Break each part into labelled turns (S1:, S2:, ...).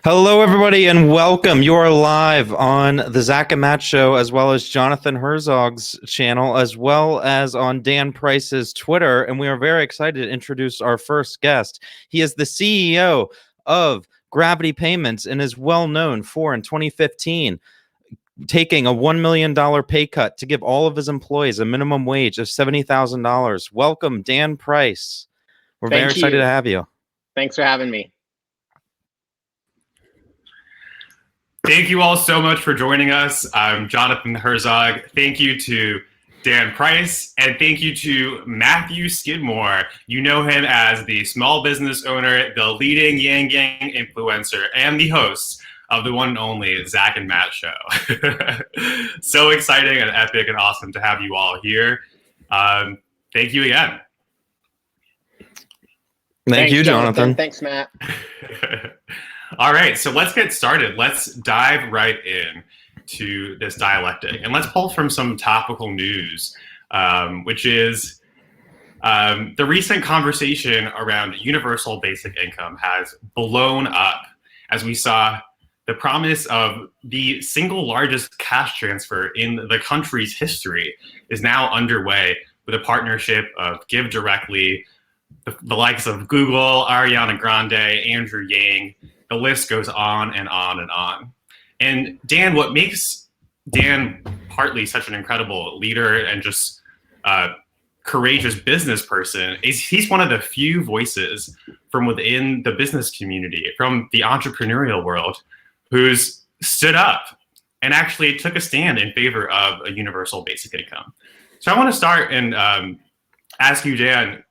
S1: Hello, everybody, and welcome. You are live on the Zach and Matt Show, as well as Jonathan Herzog's channel, as well as on Dan Price's Twitter. And we are very excited to introduce our first guest. He is the CEO of Gravity Payments and is well known for, in 2015, taking a $1 million pay cut to give all of his employees a minimum wage of $70,000. Welcome, Dan Price. We're very excited to have you.
S2: Thanks for having me.
S3: Thank you all so much for joining us. I'm Jonathan Herzog. Thank you to Dan Price, and thank you to Matthew Skidmore. You know him as the small business owner, the leading Yang Gang influencer, and the host of the one and only Zach and Matt Show. So exciting and epic and awesome to have you all here. Thank you again.
S1: Thanks, you, Jonathan.
S2: Thanks, Matt.
S3: All right, so let's get started. Let's dive right in to this dialectic. And let's pull from some topical news, which is the recent conversation around universal basic income has blown up as we saw the promise of the single largest cash transfer in the country's history is now underway with a partnership of Give Directly, the likes of Google, Ariana Grande, Andrew Yang. The list goes on and on and on. And Dan, what makes Dan partly such an incredible leader and just courageous business person is he's one of the few voices from within the business community, from the entrepreneurial world, who's stood up and actually took a stand in favor of a universal basic income. So I want to start and ask you, Dan,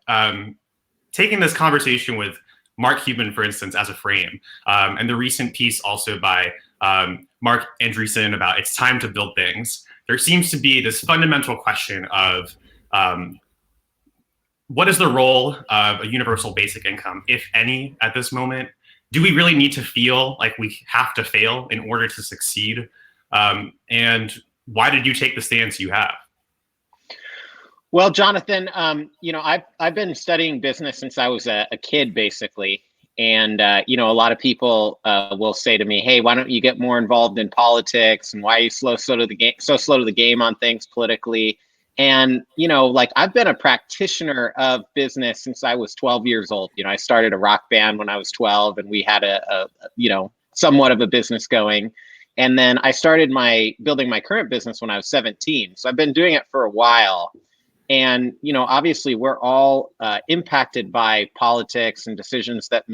S3: taking this conversation with Mark Cuban, for instance, as a frame, and the recent piece also by Mark Andreessen about it's time to build things. There seems to be this fundamental question of what is the role of a universal basic income, if any, at this moment? Do we really need to feel like we have to fail in order to succeed? And why did you take the stance you have?
S2: Well, Jonathan, I've been studying business since I was a kid, basically. And, a lot of people will say to me, hey, why don't you get more involved in politics? And why are you so slow to the game on things politically? And, I've been a practitioner of business since I was 12 years old. I started a rock band when I was 12, and we had a somewhat of a business going. And then I started building my current business when I was 17. So I've been doing it for a while. And, obviously we're all impacted by politics and decisions that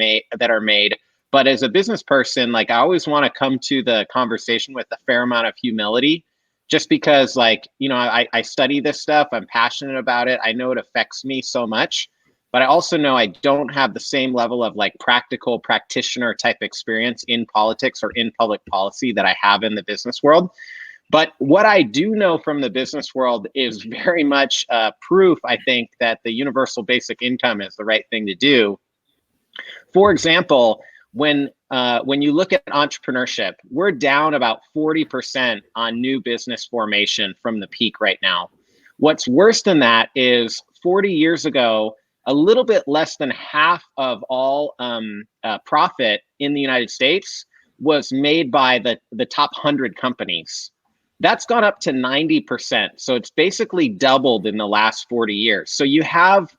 S2: are made. But as a business person, I always want to come to the conversation with a fair amount of humility, just because I study this stuff. I'm passionate about it. I know it affects me so much, but I also know I don't have the same level of practical practitioner type experience in politics or in public policy that I have in the business world. But what I do know from the business world is very much proof, I think, that the universal basic income is the right thing to do. For example, when you look at entrepreneurship, we're down about 40% on new business formation from the peak right now. What's worse than that is 40 years ago, a little bit less than half of all profit in the United States was made by the top 100 companies. That's gone up to 90%. So it's basically doubled in the last 40 years. So you have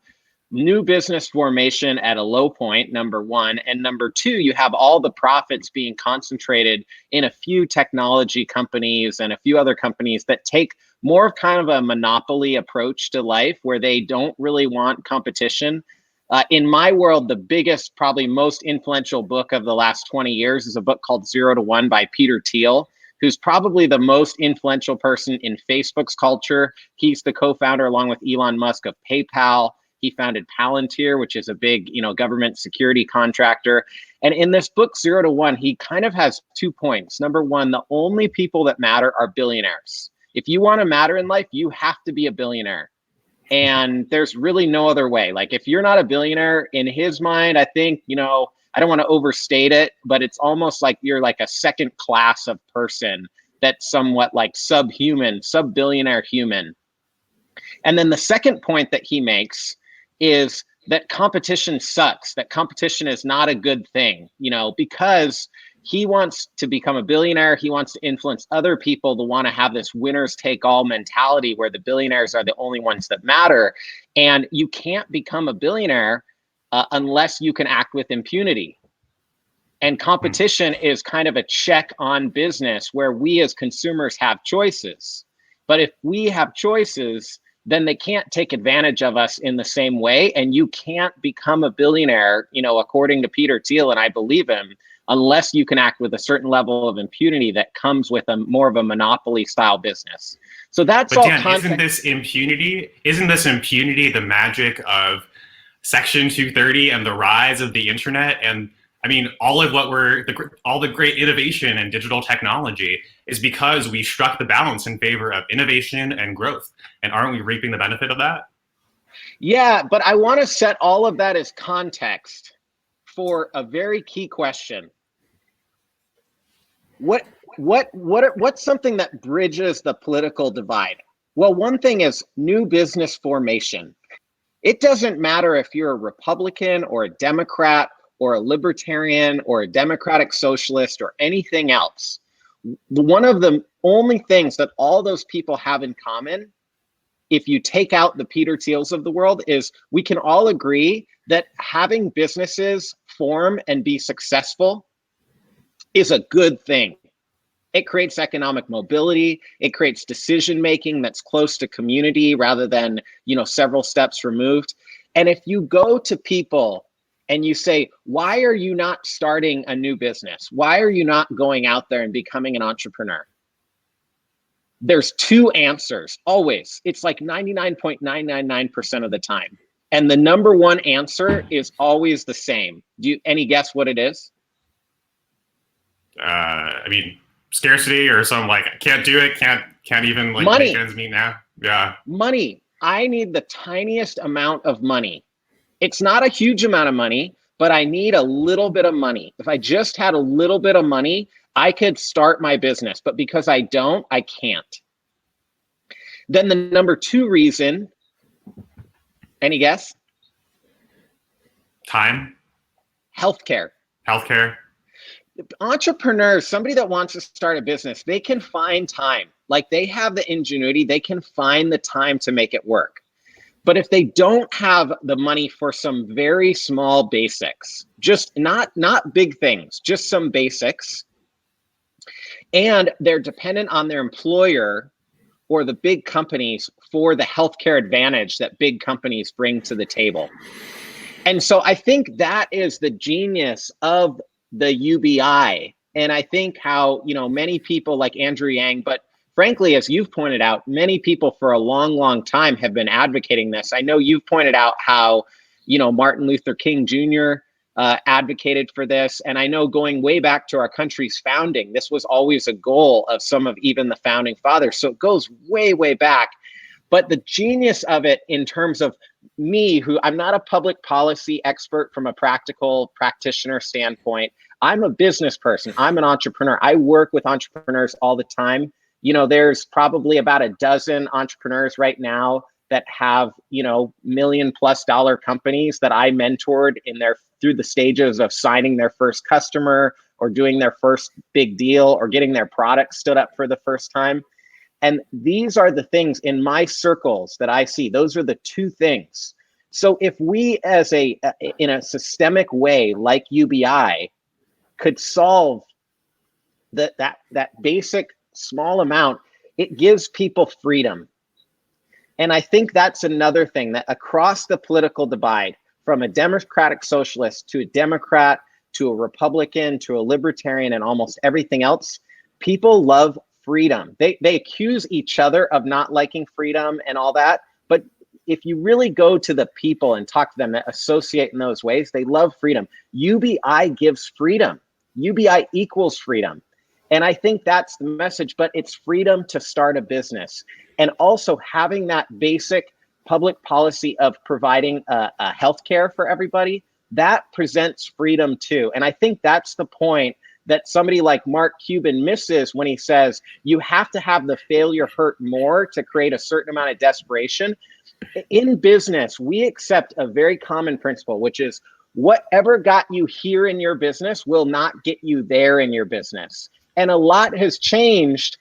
S2: new business formation at a low point, number one. And number two, you have all the profits being concentrated in a few technology companies and a few other companies that take more of kind of a monopoly approach to life, where they don't really want competition. In my world, the biggest, probably most influential book of the last 20 years is a book called 0 to 1 by Peter Thiel, who's probably the most influential person in Facebook's culture. He's the co-founder, along with Elon Musk, of PayPal. He founded Palantir, which is a big, government security contractor. And in this book, 0 to 1, he kind of has 2 points. Number one, the only people that matter are billionaires. If you want to matter in life, you have to be a billionaire. And there's really no other way. If you're not a billionaire, in his mind, I think, I don't want to overstate it, but it's almost like you're a second class of person that's somewhat subhuman, sub-billionaire human. And then the second point that he makes is that competition sucks, that competition is not a good thing, because He wants to become a billionaire. He wants to influence other people to want to have this winners take all mentality where the billionaires are the only ones that matter. And you can't become a billionaire unless you can act with impunity. And competition is kind of a check on business where we as consumers have choices. But if we have choices, then they can't take advantage of us in the same way. And you can't become a billionaire, according to Peter Thiel, and I believe him, unless you can act with a certain level of impunity that comes with a more of a monopoly style business. So that's all.
S3: Dan, isn't this impunity the magic of Section 230 and the rise of the internet? And I mean, all the great innovation and digital technology is because we struck the balance in favor of innovation and growth. And aren't we reaping the benefit of that?
S2: Yeah, but I want to set all of that as context for a very key question. What's something that bridges the political divide? Well, one thing is new business formation. It doesn't matter if you're a Republican or a Democrat or a libertarian or a democratic socialist or anything else. One of the only things that all those people have in common, if you take out the Peter Thiels of the world, is we can all agree that having businesses form and be successful is a good thing. It creates economic mobility. It creates decision making that's close to community rather than, several steps removed. And if you go to people and you say, why are you not starting a new business? Why are you not going out there and becoming an entrepreneur? There's two answers, always. It's like 99.999% of the time. And the number one answer is always the same. Any guess what it is?
S3: Scarcity or some I can't do it, can't even
S2: money.
S3: Make ends meet now. Yeah.
S2: Money. I need the tiniest amount of money. It's not a huge amount of money, but I need a little bit of money. If I just had a little bit of money, I could start my business, but because I don't, I can't. Then the number two reason, any guess?
S3: Time.
S2: Healthcare. Entrepreneurs, somebody that wants to start a business, they can find time. They have the ingenuity, they can find the time to make it work. But if they don't have the money for some very small basics, just not big things, just some basics, and they're dependent on their employer or the big companies for the healthcare advantage that big companies bring to the table. And so I think that is the genius of the UBI. And I think how, many people like Andrew Yang, but frankly, as you've pointed out, many people for a long, long time have been advocating this. I know you've pointed out how, Martin Luther King Jr. Advocated for this. And I know going way back to our country's founding, this was always a goal of some of even the founding fathers. So it goes way, way back. But the genius of it in terms of me, who I'm not a public policy expert from a practical practitioner standpoint, I'm a business person. I'm an entrepreneur. I work with entrepreneurs all the time. There's probably about a dozen entrepreneurs right now that have, $1 million+ companies that I mentored through the stages of signing their first customer or doing their first big deal or getting their product stood up for the first time. And these are the things in my circles that I see. Those are the two things. So if we in a systemic way like UBI could solve that basic small amount, it gives people freedom. And I think that's another thing, that across the political divide, from a democratic socialist to a Democrat to a Republican to a libertarian and almost everything else, people love freedom. They accuse each other of not liking freedom and all that. But if you really go to the people and talk to them that associate in those ways, they love freedom. UBI gives freedom. UBI equals freedom. And I think that's the message, but it's freedom to start a business. And also having that basic public policy of providing a healthcare for everybody, that presents freedom too. And I think that's the point that somebody like Mark Cuban misses when he says you have to have the failure hurt more to create a certain amount of desperation. In business, we accept a very common principle, which is whatever got you here in your business will not get you there in your business. And a lot has changed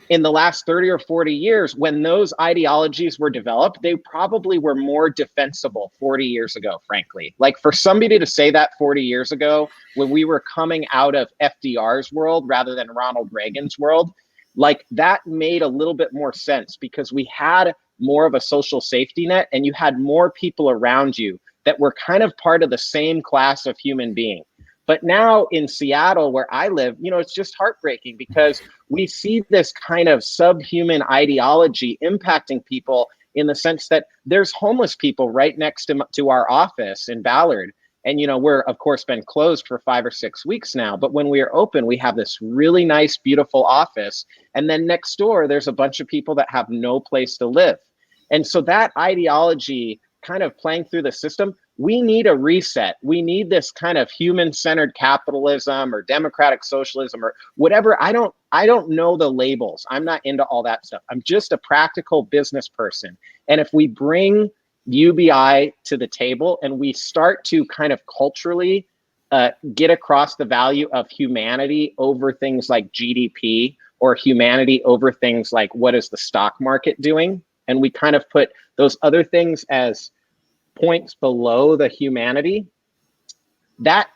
S2: in the last 30 or 40 years. When those ideologies were developed, they probably were more defensible 40 years ago, frankly. Like, for somebody to say that 40 years ago, when we were coming out of FDR's world rather than Ronald Reagan's world, like, that made a little bit more sense, because we had more of a social safety net, and you had more people around you that were kind of part of the same class of human being. But now in Seattle, where I live, it's just heartbreaking, because we see this kind of subhuman ideology impacting people, in the sense that there's homeless people right next to our office in Ballard. And, we're, of course, been closed for 5 or 6 weeks now. But when we are open, we have this really nice, beautiful office. And then next door, there's a bunch of people that have no place to live. And so that ideology kind of playing through the system, we need a reset. We need this kind of human-centered capitalism or democratic socialism or whatever. I don't know the labels. I'm not into all that stuff. I'm just a practical business person. And if we bring UBI to the table and we start to kind of culturally get across the value of humanity over things like GDP, or humanity over things like what is the stock market doing, and we kind of put those other things as points below the humanity, that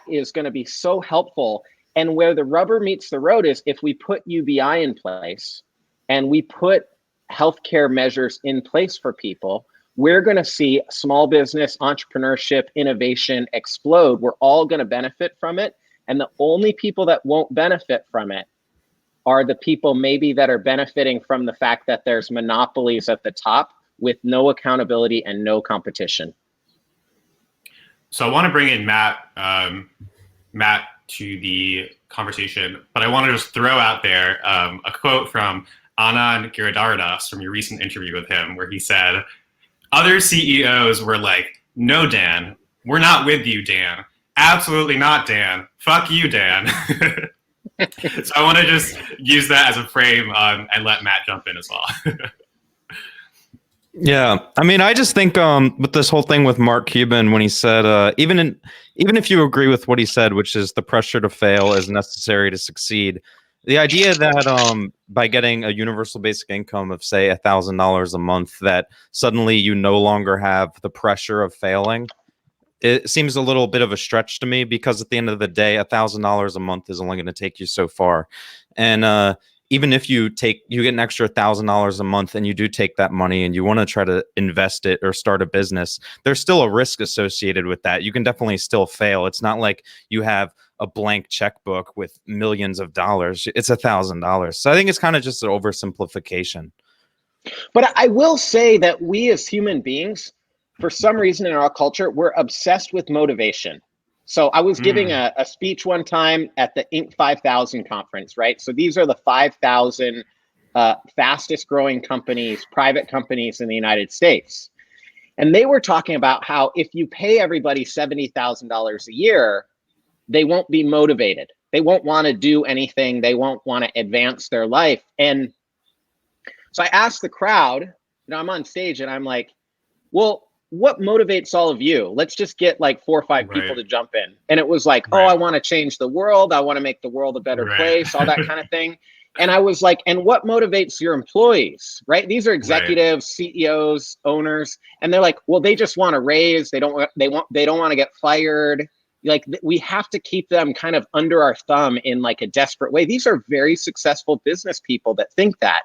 S2: is going to be so helpful. And where the rubber meets the road is if we put UBI in place and we put healthcare measures in place for people, we're going to see small business, entrepreneurship, innovation explode. We're all going to benefit from it. And the only people that won't benefit from it are the people maybe that are benefiting from the fact that there's monopolies at the top with no accountability and no competition.
S3: So I want to bring in Matt to the conversation, but I want to just throw out there a quote from Anand Giridharadas from your recent interview with him, where he said, "Other CEOs were like, 'No, Dan, we're not with you, Dan. Absolutely not, Dan. Fuck you, Dan.'" So I want to just use that as a frame and let Matt jump in as well.
S1: Yeah, I mean, I just think with this whole thing with Mark Cuban, when he said, even if you agree with what he said, which is the pressure to fail is necessary to succeed, the idea that by getting a universal basic income of, say, $1,000 a month, that suddenly you no longer have the pressure of failing, it seems a little bit of a stretch to me, because at the end of the day, $1,000 a month is only going to take you so far. And even if you get an extra $1,000 a month and you do take that money and you want to try to invest it or start a business, there's still a risk associated with that. You can definitely still fail. It's not like you have a blank checkbook with millions of dollars. It's $1,000. So I think it's kind of just an oversimplification.
S2: But I will say that we as human beings, for some reason in our culture, we're obsessed with motivation. So I was giving a speech one time at the Inc. 5000 conference, right? So these are the 5,000 fastest growing companies, private companies in the United States. And they were talking about how if you pay everybody $70,000 a year, they won't be motivated. They won't want to do anything. They won't want to advance their life. And so I asked the crowd, I'm on stage and I'm like, well, what motivates all of you? Let's just get like 4 or 5 people to jump in. And it was like, oh, I want to change the world. I want to make the world a better place, all that kind of thing. And I was like, and what motivates your employees, right? These are executives, CEOs, owners. And they're like, well, they just want to raise. They don't want to get fired. Like, we have to keep them kind of under our thumb in like a desperate way. These are very successful business people that think that.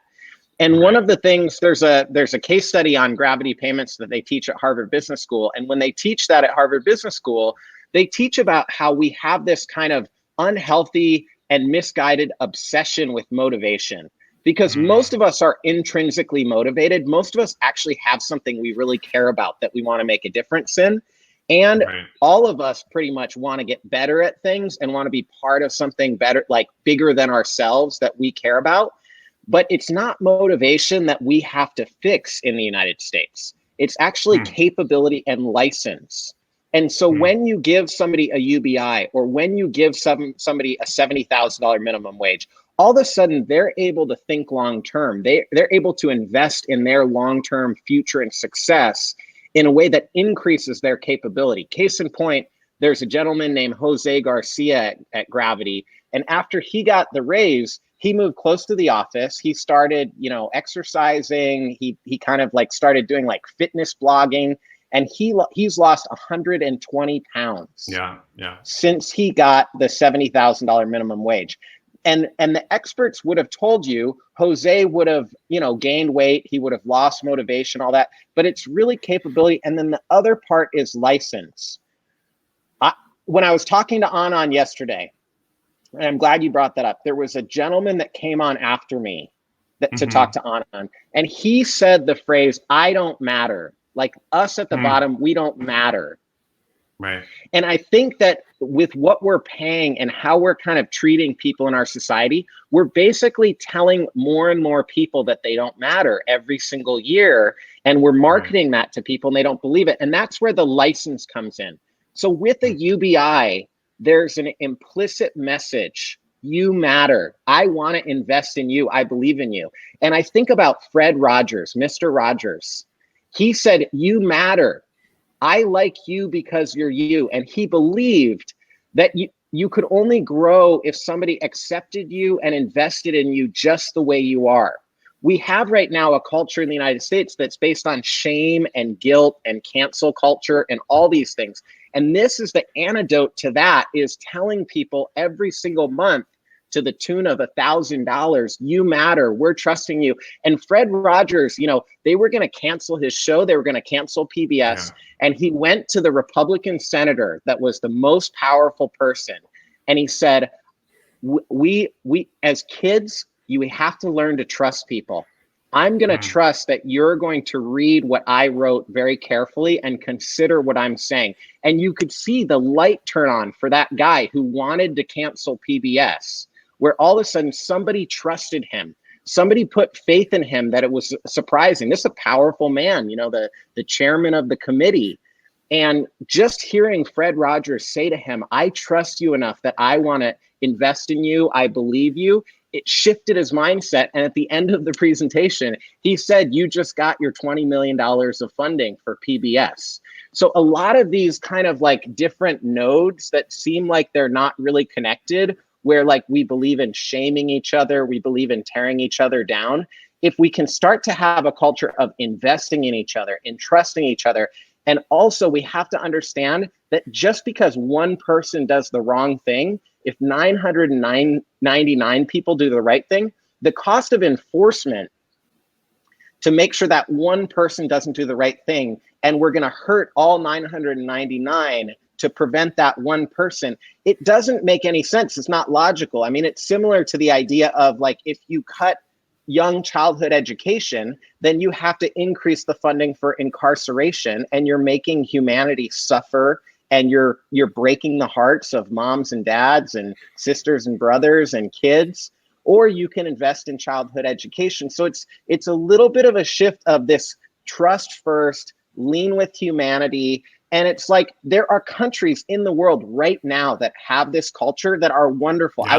S2: And one of the things, there's a case study on gravity payments that they teach at Harvard Business School. And when they teach that at Harvard Business School, they teach about how we have this kind of unhealthy and misguided obsession with motivation. Because most of us are intrinsically motivated. Most of us actually have something we really care about that we want to make a difference in. And all of us pretty much want to get better at things and want to be part of something better, like bigger than ourselves that we care about. But it's not motivation that we have to fix in the United States. It's actually capability and license. And so when you give somebody a UBI or when you give somebody a $70,000 minimum wage, all of a sudden they're able to think long term. They're able to invest in their long-term future and success in a way that increases their capability. Case in point, there's a gentleman named Jose Garcia at Gravity. And after he got the raise, he moved close to the office. He started, exercising. He kind of like started doing like fitness blogging, and he's lost 120 pounds.
S3: Yeah.
S2: Since he got the $70,000 minimum wage. And the experts would have told you Jose would have, gained weight. He would have lost motivation, all that. But it's really capability. And then the other part is license. When I was talking to Anand yesterday, and I'm glad you brought that up, there was a gentleman that came on after me to talk to Anand. And he said the phrase, "I don't matter." Like us at the bottom, we don't matter.
S3: Right.
S2: And I think that with what we're paying and how we're kind of treating people in our society, we're basically telling more and more people that they don't matter every single year. And we're marketing that to people and they don't believe it. And that's where the license comes in. So with a UBI, there's an implicit message. You matter. I want to invest in you. I believe in you. And I think about Fred Rogers, Mr. Rogers. He said, you matter. I like you because you're you. And he believed that you could only grow if somebody accepted you and invested in you just the way you are. We have right now a culture in the United States that's based on shame and guilt and cancel culture and all these things. And this is the antidote to that, is telling people every single month to the tune of $1,000, you matter, we're trusting you. And Fred Rogers, they were going to cancel his show. They were going to cancel PBS. And he went to the Republican senator that was the most powerful person. And he said, we as kids, you have to learn to trust people. I'm going to trust that you're going to read what I wrote very carefully and consider what I'm saying. And you could see the light turn on for that guy who wanted to cancel PBS, where all of a sudden somebody trusted him. Somebody put faith in him that it was surprising. This is a powerful man, the chairman of the committee. And just hearing Fred Rogers say to him, I trust you enough that I want to invest in you. I believe you. It shifted his mindset. And at the end of the presentation, he said, you just got your $20 million of funding for PBS. So a lot of these kind of like different nodes that seem like they're not really connected, where like we believe in shaming each other, we believe in tearing each other down. If we can start to have a culture of investing in each other, in trusting each other, and also we have to understand that just because one person does the wrong thing, if 999 people do the right thing, the cost of enforcement to make sure that one person doesn't do the right thing, and we're going to hurt all 999 to prevent that one person, it doesn't make any sense. It's not logical. I mean, it's similar to the idea of like, if you cut young childhood education, then you have to increase the funding for incarceration, and you're making humanity suffer, and you're breaking the hearts of moms and dads and sisters and brothers and kids. Or you can invest in childhood education. So it's a little bit of a shift of this trust first, lean with humanity. And it's like there are countries in the world right now that have this culture that are wonderful. Yeah.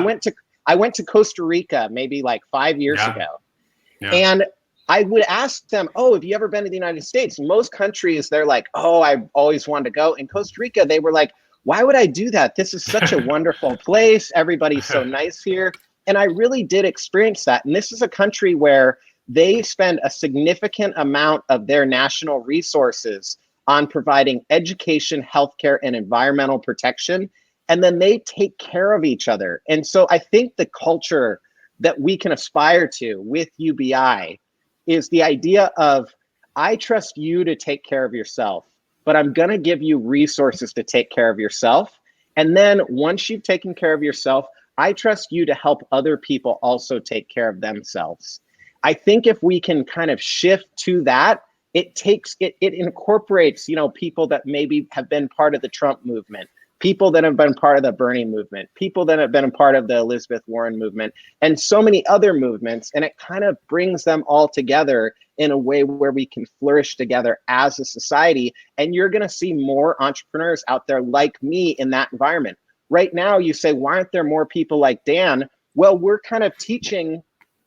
S2: I went to Costa Rica maybe like 5 years ago. Yeah. And I would ask them, oh, have you ever been to the United States? Most countries, they're like, oh, I've always wanted to go. In Costa Rica, they were like, why would I do that? This is such a wonderful place. Everybody's so nice here. And I really did experience that. And this is a country where they spend a significant amount of their national resources on providing education, healthcare, and environmental protection. And then they take care of each other. And so I think the culture that we can aspire to with UBI is the idea of, I trust you to take care of yourself, but I'm going to give you resources to take care of yourself. And then once you've taken care of yourself, I trust you to help other people also take care of themselves. I think if we can kind of shift to that, it incorporates, people that maybe have been part of the Trump movement, people that have been part of the Bernie movement, people that have been a part of the Elizabeth Warren movement, and so many other movements. And it kind of brings them all together in a way where we can flourish together as a society. And you're going to see more entrepreneurs out there like me in that environment. Right now, you say, why aren't there more people like Dan? Well, we're kind of teaching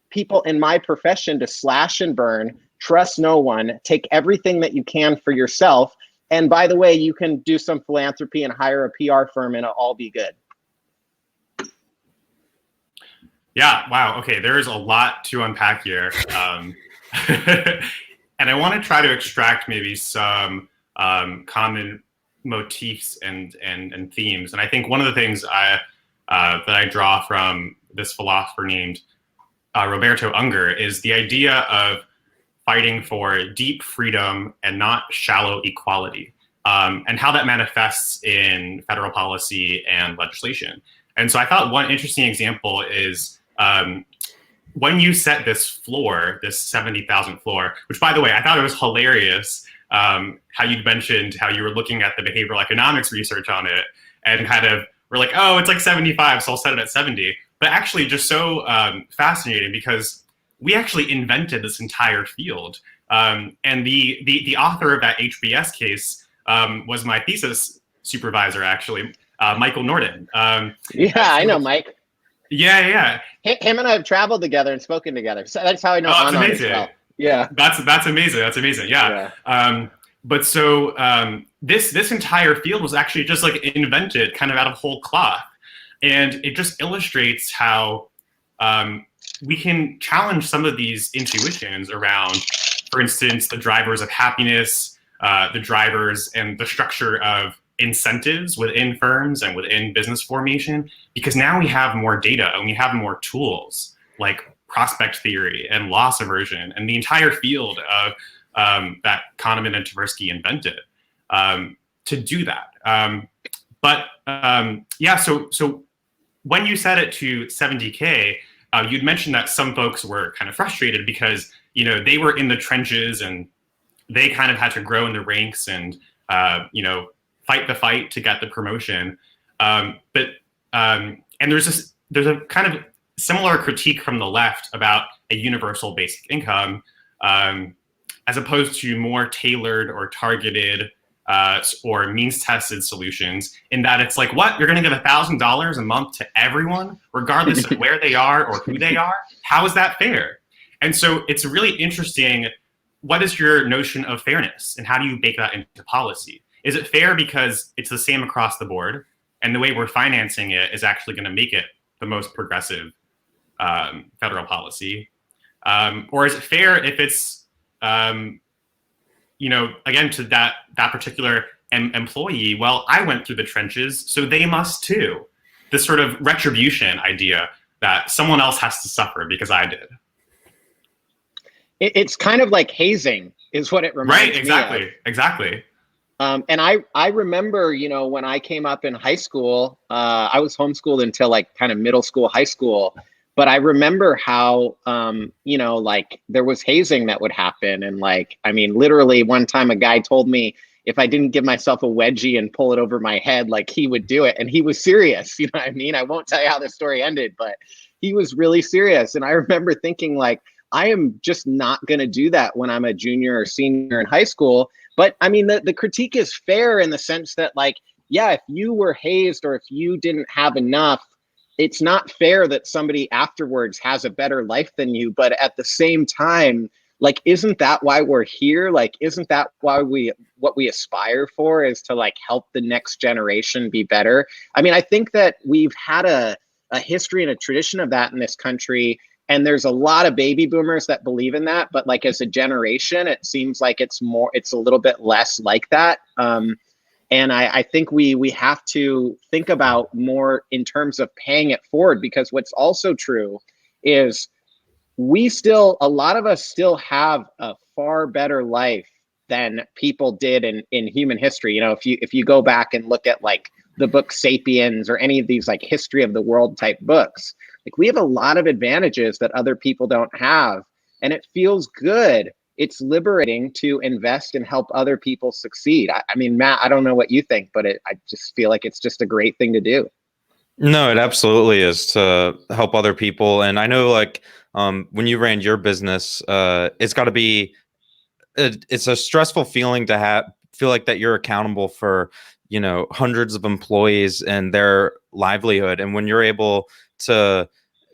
S2: people in my profession to slash and burn, trust no one, take everything that you can for yourself. And by the way, you can do some philanthropy and hire a PR firm and it'll all be good.
S3: Yeah, wow. Okay, there is a lot to unpack here. And I want to try to extract maybe some common motifs and themes. And I think one of the things that I draw from this philosopher named Roberto Unger is the idea of fighting for deep freedom and not shallow equality, and how that manifests in federal policy and legislation. And so I thought one interesting example is when you set this floor, this 70,000 floor, which, by the way, I thought it was hilarious how you mentioned how you were looking at the behavioral economics research on it and kind of were like, oh, it's like 75, so I'll set it at 70. But actually just so fascinating because we actually invented this entire field. And the author of that HBS case was my thesis supervisor, actually, Michael Norden.
S2: Yeah, I know Mike.
S3: Yeah.
S2: Him and I have traveled together and spoken together. So that's how I know
S3: Anon
S2: as well. Yeah.
S3: That's amazing. That's amazing. Yeah. But so this entire field was actually just like invented kind of out of whole cloth. And it just illustrates how we can challenge some of these intuitions around, for instance, the drivers of happiness, the drivers and the structure of incentives within firms and within business formation, because now we have more data and we have more tools like prospect theory and loss aversion and the entire field of that Kahneman and Tversky invented to do that. So when you set it to 70K, you'd mentioned that some folks were kind of frustrated because, you know, they were in the trenches and they kind of had to grow in the ranks and, fight the fight to get the promotion. And there's a kind of similar critique from the left about a universal basic income, as opposed to more tailored or targeted or means-tested solutions, in that it's like, what? You're going to give $1,000 a month to everyone, regardless of where they are or who they are? How is that fair? And so it's really interesting. What is your notion of fairness, and how do you bake that into policy? Is it fair because it's the same across the board, and the way we're financing it is actually going to make it the most progressive federal policy? Or is it fair if it's, again, to that particular employee, well, I went through the trenches, so they must too. This sort of retribution idea that someone else has to suffer because I did.
S2: It's kind of like hazing is what it reminds me of.
S3: Right, exactly.
S2: And I remember, when I came up in high school, I was homeschooled until like kind of middle school, high school. But I remember how, there was hazing that would happen. And literally one time a guy told me if I didn't give myself a wedgie and pull it over my head, like he would do it. And he was serious. You know what I mean? I won't tell you how the story ended, but he was really serious. And I remember thinking like, I am just not going to do that when I'm a junior or senior in high school. But the critique is fair in the sense that if you were hazed or if you didn't have enough, it's not fair that somebody afterwards has a better life than you. But at the same time, isn't that why we're here? Isn't that why what we aspire for is to help the next generation be better? I think that we've had a history and a tradition of that in this country. And there's a lot of baby boomers that believe in that, but as a generation, it seems like it's a little bit less like that. And I think we have to think about more in terms of paying it forward, because what's also true is a lot of us still have a far better life than people did in human history. If you go back and look at the book Sapiens or any of these history of the world type books, we have a lot of advantages that other people don't have, and it feels good. It's liberating to invest and help other people succeed. Matt, I don't know what you think, but I just feel like it's just a great thing to do.
S1: No, it absolutely is to help other people. And I know when you ran your business, it's got to be, it's a stressful feeling to feel like that you're accountable for, hundreds of employees and their livelihood. And when you're able to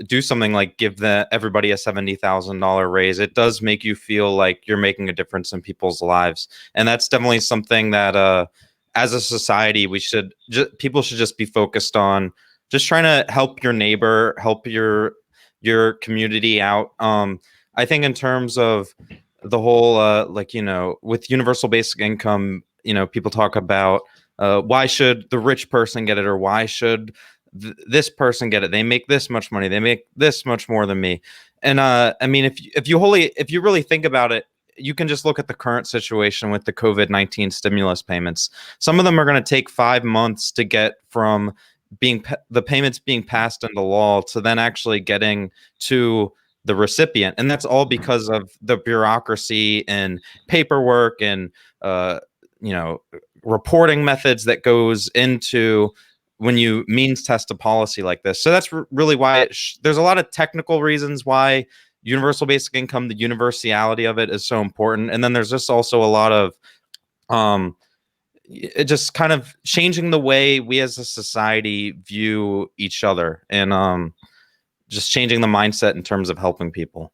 S1: do something like give everybody a $70,000 raise, it does make you feel like you're making a difference in people's lives. And that's definitely something that as a society, people should just be focused on, just trying to help your neighbor, help your community out. I think in terms of the whole with universal basic income, people talk about why should the rich person get it, or why should this person get it? They make this much money, they make this much more than me. And I mean, if you really think about it, you can just look at the current situation with the COVID-19 stimulus payments. Some of them are going to take 5 months to get from the payments being passed into law to then actually getting to the recipient. And that's all because of the bureaucracy and paperwork and reporting methods that goes into when you means test a policy like this. So that's really why there's a lot of technical reasons why universal basic income, the universality of it, is so important. And then there's just also a lot of it just kind of changing the way we as a society view each other, and just changing the mindset in terms of helping people.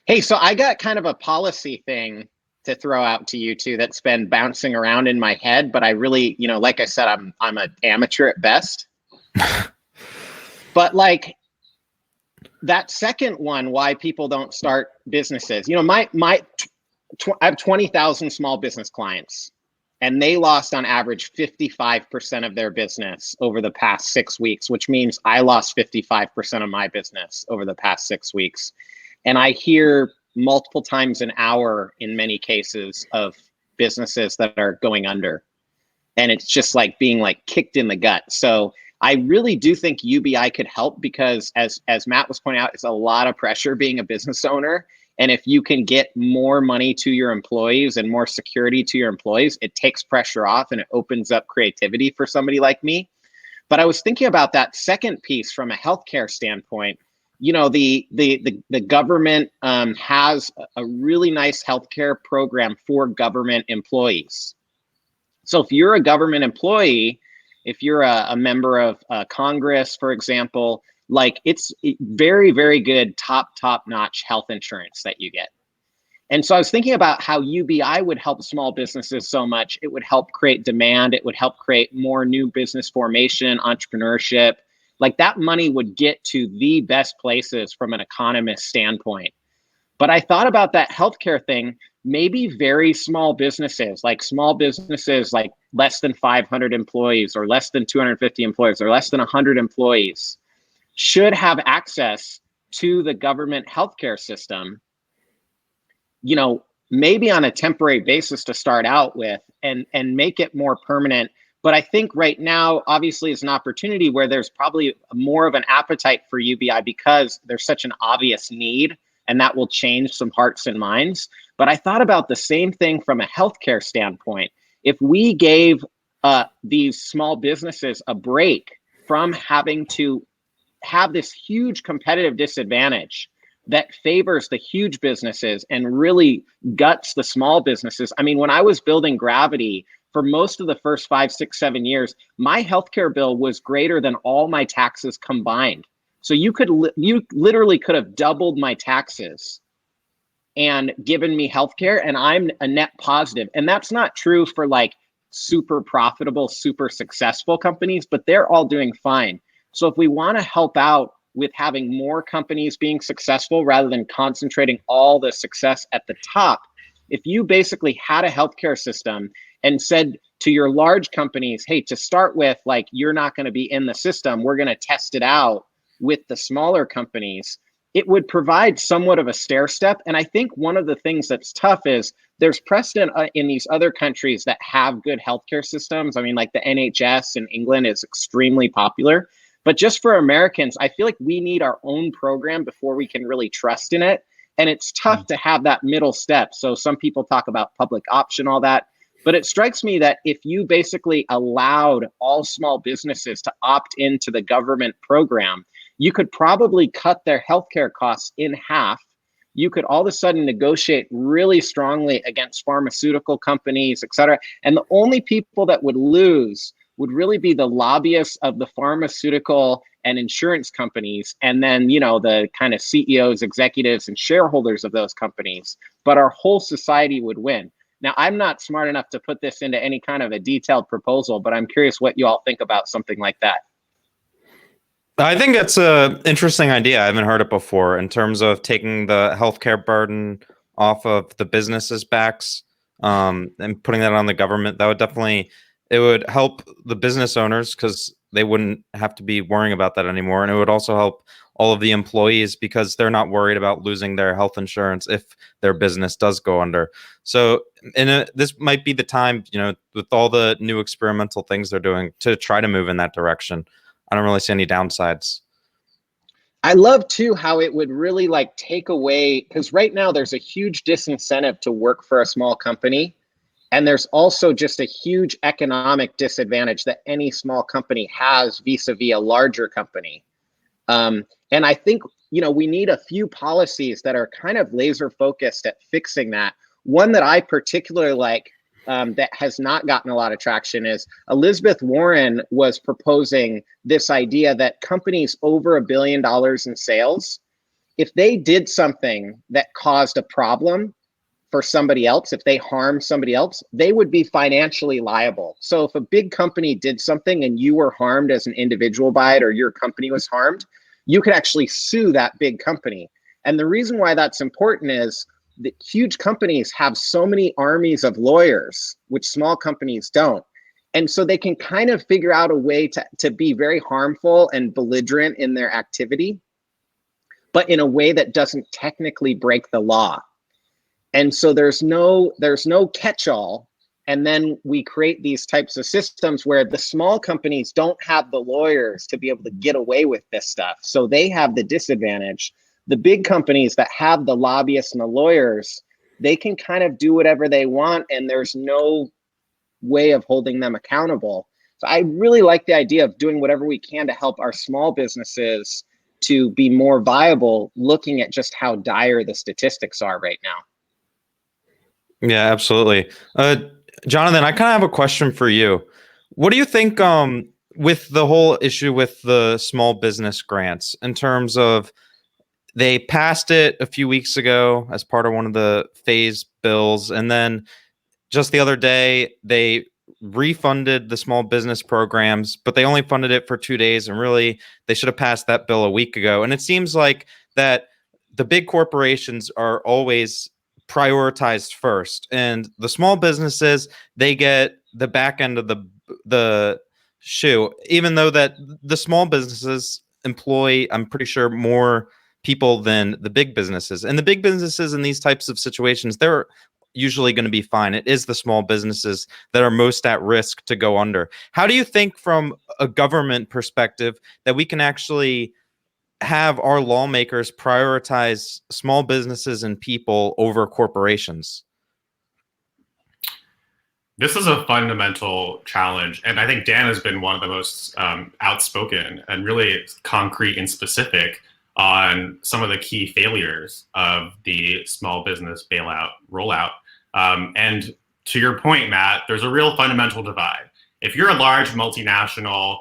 S2: Hey, so I got kind of a policy thing to throw out to you two that's been bouncing around in my head, but I really, like I said, I'm an amateur at best. But like that second one, why people don't start businesses. I have 20,000 small business clients, and they lost on average 55% of their business over the past 6 weeks, which means I lost 55% of my business over the past 6 weeks. And I hear multiple times an hour in many cases of businesses that are going under. And it's just like being like kicked in the gut. So I really do think UBI could help, because as Matt was pointing out, it's a lot of pressure being a business owner. And if you can get more money to your employees and more security to your employees, it takes pressure off and it opens up creativity for somebody like me. But I was thinking about that second piece from a healthcare standpoint. The government has a really nice healthcare program for government employees. So if you're a government employee, if you're a member of Congress, for example, like it's very, very good, top-notch health insurance that you get. And so I was thinking about how UBI would help small businesses so much. It would help create demand. It would help create more new business formation, entrepreneurship. Like that money would get to the best places from an economist standpoint. But I thought about that healthcare thing, maybe very small businesses like less than 500 employees or less than 250 employees or less than 100 employees should have access to the government healthcare system, maybe on a temporary basis to start out with, and make it more permanent. But I think right now, obviously, is an opportunity where there's probably more of an appetite for UBI because there's such an obvious need, and that will change some hearts and minds. But I thought about the same thing from a healthcare standpoint. If we gave these small businesses a break from having to have this huge competitive disadvantage that favors the huge businesses and really guts the small businesses. I mean, when I was building Gravity, for most of the first 5, 6, 7 years, my healthcare bill was greater than all my taxes combined. So you literally could have doubled my taxes and given me healthcare, and I'm a net positive. And that's not true for like super profitable, super successful companies, but they're all doing fine. So if we want to help out with having more companies being successful rather than concentrating all the success at the top, if you basically had a healthcare system and said to your large companies, hey, to start with, like, you're not going to be in the system, we're going to test it out with the smaller companies, it would provide somewhat of a stair step. And I think one of the things that's tough is there's precedent in these other countries that have good healthcare systems. I mean, like the NHS in England is extremely popular. But just for Americans, I feel like we need our own program before we can really trust in it. And it's tough to have that middle step. So some people talk about public option, all that. But it strikes me that if you basically allowed all small businesses to opt into the government program, you could probably cut their healthcare costs in half. You could all of a sudden negotiate really strongly against pharmaceutical companies, et cetera. And the only people that would lose would really be the lobbyists of the pharmaceutical and insurance companies, and then, you know, the kind of CEOs, executives, and shareholders of those companies, but our whole society would win. Now, I'm not smart enough to put this into any kind of a detailed proposal, but I'm curious what you all think about something like that.
S1: I think that's an interesting idea. I haven't heard it before in terms of taking the healthcare burden off of the businesses' backs, and putting that on the government. That would definitely, it would help the business owners because they wouldn't have to be worrying about that anymore. And it would also help all of the employees because they're not worried about losing their health insurance if their business does go under. So, this might be the time, you know, with all the new experimental things they're doing to try to move in that direction. I don't really see any downsides.
S2: I love too how it would really like take away, because right now there's a huge disincentive to work for a small company. And there's also just a huge economic disadvantage that any small company has vis-a-vis a larger company. And I think, you know, we need a few policies that are kind of laser focused at fixing that. One that I particularly like, that has not gotten a lot of traction, is Elizabeth Warren was proposing this idea that companies over $1 billion in sales, if they did something that caused a problem for somebody else, if they harmed somebody else, they would be financially liable. So if a big company did something and you were harmed as an individual by it, or your company was harmed, you could actually sue that big company. And the reason why that's important is that huge companies have so many armies of lawyers, which small companies don't. And so they can kind of figure out a way to be very harmful and belligerent in their activity, but in a way that doesn't technically break the law. And so there's no catch-all. And then we create these types of systems where the small companies don't have the lawyers to be able to get away with this stuff. So they have the disadvantage. The big companies that have the lobbyists and the lawyers, they can kind of do whatever they want, and there's no way of holding them accountable. So I really like the idea of doing whatever we can to help our small businesses to be more viable, looking at just how dire the statistics are right now.
S1: Yeah, absolutely. Jonathan, I kind of have a question for you. What do you think with the whole issue with the small business grants, in terms of they passed it a few weeks ago as part of one of the phase bills, and then just the other day they refunded the small business programs, but they only funded it for 2 days, and really they should have passed that bill a week ago. And it seems like that the big corporations are always prioritized first, and the small businesses, they get the back end of the shoe, even though that the small businesses employ, I'm pretty sure, more people than the big businesses. And the big businesses in these types of situations, they're usually going to be fine. It is the small businesses that are most at risk to go under. How do you think from a government perspective that we can actually have our lawmakers prioritize small businesses and people over corporations?
S3: This is a fundamental challenge, and I think Dan has been one of the most outspoken and really concrete and specific on some of the key failures of the small business bailout rollout. And to your point, Matt, there's a real fundamental divide. If you're a large multinational,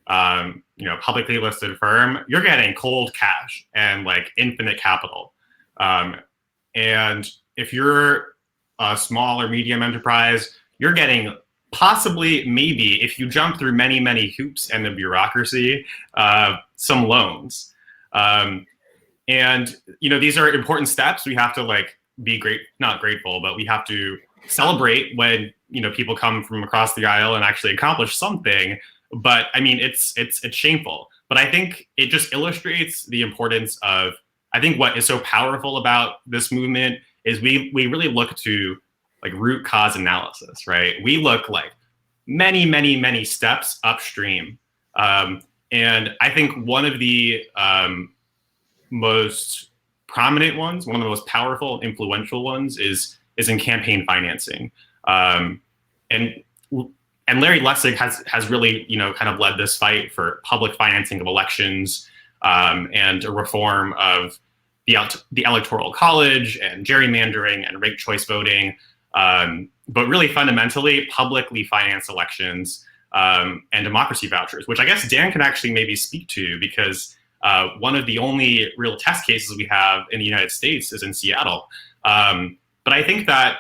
S3: publicly listed firm, you're getting cold cash and like infinite capital. And if you're a small or medium enterprise, you're getting possibly, maybe, if you jump through many, many hoops and the bureaucracy, some loans. And these are important steps. We have to be not grateful, but we have to celebrate when people come from across the aisle and actually accomplish something. But I mean, it's shameful. But I think it just illustrates the importance of, I think what is so powerful about this movement is we really look to root cause analysis, right? We look many, many, many steps upstream. And I think one of the most prominent ones, one of the most powerful, influential ones is in campaign financing. And Larry Lessig has really, kind of led this fight for public financing of elections, and a reform of the Electoral College and gerrymandering and ranked choice voting. But really fundamentally, publicly financed elections and democracy vouchers, which I guess Dan can actually maybe speak to, because one of the only real test cases we have in the United States is in Seattle. But I think that,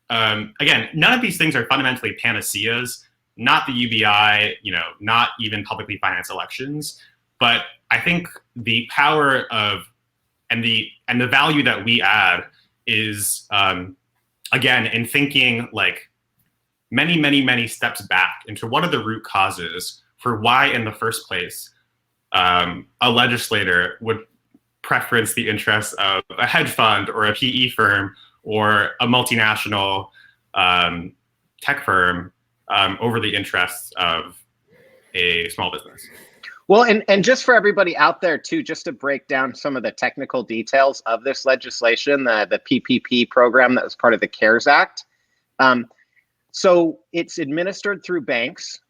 S3: again, none of these things are fundamentally panaceas, not the UBI, not even publicly financed elections. But I think the power of, and the value that we add is, again, in thinking like many, many, many steps back into what are the root causes for why in the first place a legislator would preference the interests of a hedge fund or a PE firm or a multinational tech firm over the interests of a small business.
S2: Well, and just for everybody out there too, just to break down some of the technical details of this legislation, the PPP program that was part of the CARES Act. So it's administered through banks.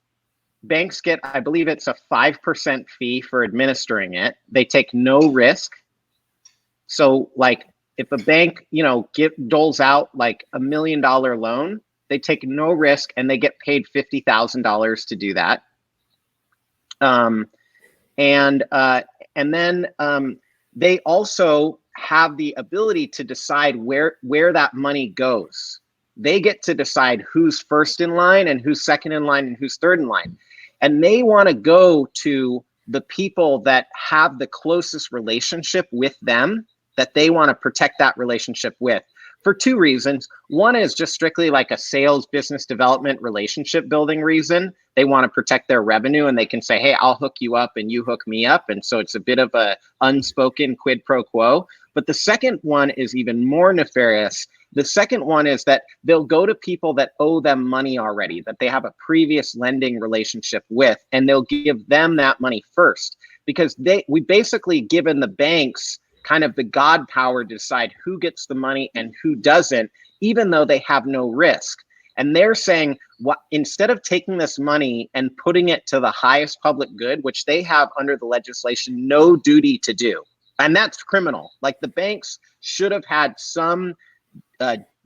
S2: Banks get, I believe it's a 5% fee for administering it. They take no risk. So like if a bank, doles out like $1 million loan, they take no risk and they get paid $50,000 to do that. And then they also have the ability to decide where that money goes. They get to decide who's first in line and who's second in line and who's third in line. And they want to go to the people that have the closest relationship with them, that they want to protect that relationship with, for two reasons. One is just strictly like a sales, business development, relationship building reason. They want to protect their revenue and they can say, hey, I'll hook you up and you hook me up. And so it's a bit of a unspoken quid pro quo. But the second one is even more nefarious. The second one is that they'll go to people that owe them money already, that they have a previous lending relationship with, and they'll give them that money first, because we basically given the banks kind of the God power to decide who gets the money and who doesn't, even though they have no risk. And they're saying, instead of taking this money and putting it to the highest public good, which they have under the legislation no duty to do, and that's criminal. Like the banks should have had some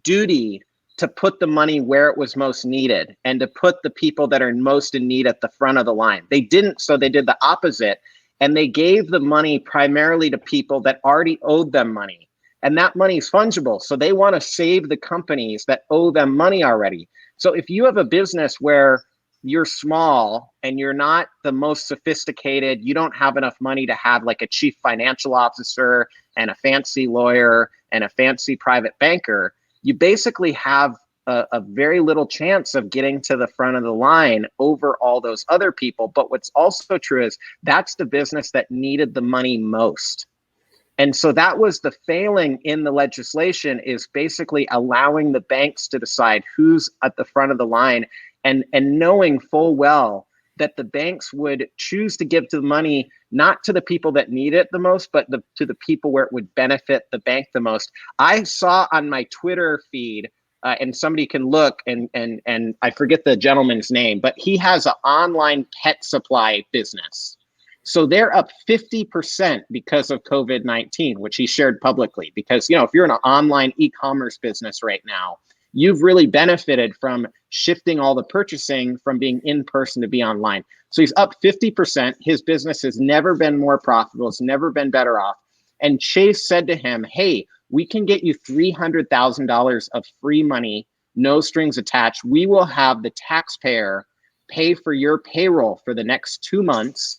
S2: duty to put the money where it was most needed and to put the people that are most in need at the front of the line. They didn't, so they did the opposite. And they gave the money primarily to people that already owed them money. And that money is fungible. So they want to save the companies that owe them money already. So if you have a business where you're small and you're not the most sophisticated, you don't have enough money to have like a chief financial officer and a fancy lawyer and a fancy private banker, you basically have a very little chance of getting to the front of the line over all those other people. But what's also true is that's the business that needed the money most. And so that was the failing in the legislation, is basically allowing the banks to decide who's at the front of the line, and knowing full well that the banks would choose to give to the money, not to the people that need it the most, but to the people where it would benefit the bank the most. I saw on my Twitter feed, and somebody can look, and I forget the gentleman's name, but he has an online pet supply business. So they're up 50% because of COVID-19, which he shared publicly. Because, if you're in an online e-commerce business right now, you've really benefited from shifting all the purchasing from being in person to be online. So he's up 50%. His business has never been more profitable. It's never been better off. And Chase said to him, hey, we can get you $300,000 of free money, no strings attached. We will have the taxpayer pay for your payroll for the next 2 months.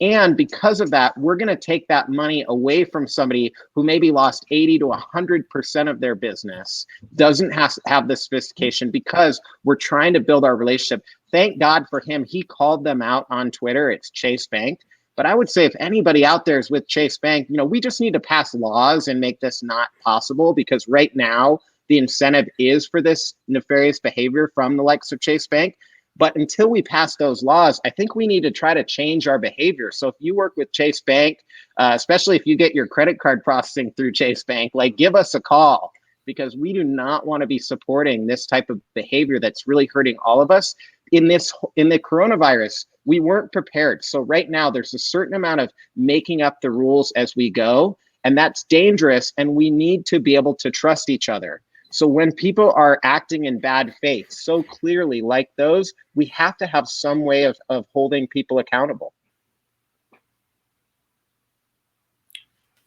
S2: And because of that, we're going to take that money away from somebody who maybe lost 80 to 100% of their business, doesn't have the sophistication, because we're trying to build our relationship. Thank God for him. He called them out on Twitter. It's Chase Bank. But I would say if anybody out there is with Chase Bank, we just need to pass laws and make this not possible, because right now the incentive is for this nefarious behavior from the likes of Chase Bank. But until we pass those laws, I think we need to try to change our behavior. So if you work with Chase Bank, especially if you get your credit card processing through Chase Bank, give us a call, because we do not want to be supporting this type of behavior that's really hurting all of us. In the coronavirus, we weren't prepared. So right now there's a certain amount of making up the rules as we go, and that's dangerous. And we need to be able to trust each other. So when people are acting in bad faith so clearly like those, we have to have some way of holding people accountable.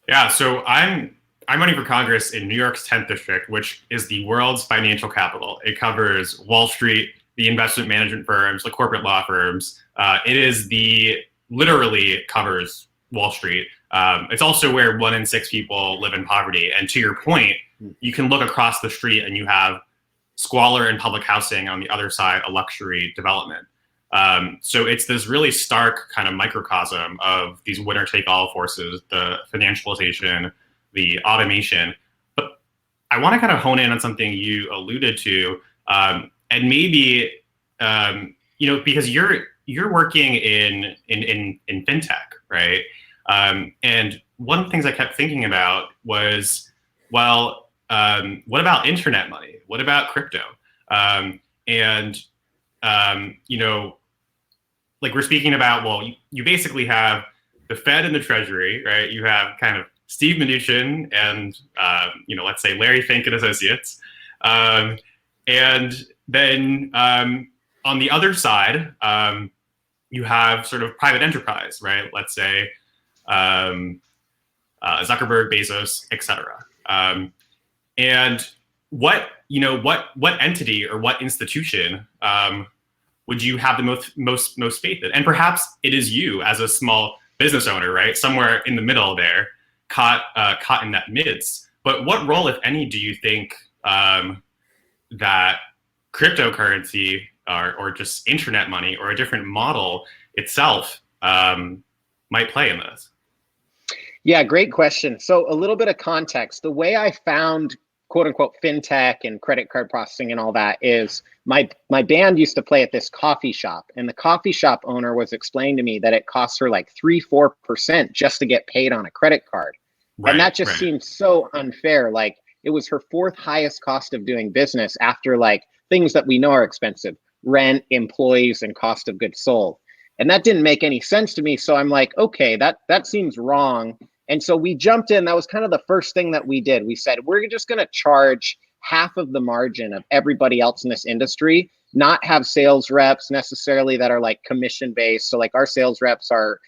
S3: Yeah, so I'm running for Congress in New York's 10th district, which is the world's financial capital. It covers Wall Street, the investment management firms, the corporate law firms. Literally covers Wall Street. It's also where 1 in 6 people live in poverty. And to your point, you can look across the street and you have squalor and public housing on the other side, a luxury development. So it's this really stark kind of microcosm of these winner-take-all forces, the financialization, the automation. But I want to kind of hone in on something you alluded to, and maybe because you're working in fintech, right? And one of the things I kept thinking about was, well, what about internet money? What about crypto? Like we're speaking about, well, you basically have the Fed and the Treasury, right? You have kind of Steve Mnuchin and, let's say Larry Fink and Associates. And then on the other side, you have sort of private enterprise, right? Let's say Zuckerberg, Bezos, et cetera. And what entity or what institution would you have the most faith in? And perhaps it is you as a small business owner, right? Somewhere in the middle there, caught in that midst. But what role, if any, do you think that cryptocurrency or just internet money or a different model itself might play in this?
S2: Yeah, great question. So a little bit of context. The way I found quote unquote fintech and credit card processing and all that is my band used to play at this coffee shop, and the coffee shop owner was explaining to me that it costs her like 3-4% just to get paid on a credit card. Right, and that just seemed so unfair. Like it was her 4th highest cost of doing business after like things that we know are expensive: rent, employees, and cost of goods sold. And that didn't make any sense to me. So I'm like, okay, that seems wrong. And so we jumped in. That was kind of the first thing that we did. We said, we're just going to charge half of the margin of everybody else in this industry, not have sales reps necessarily that are like commission based. So like our sales reps are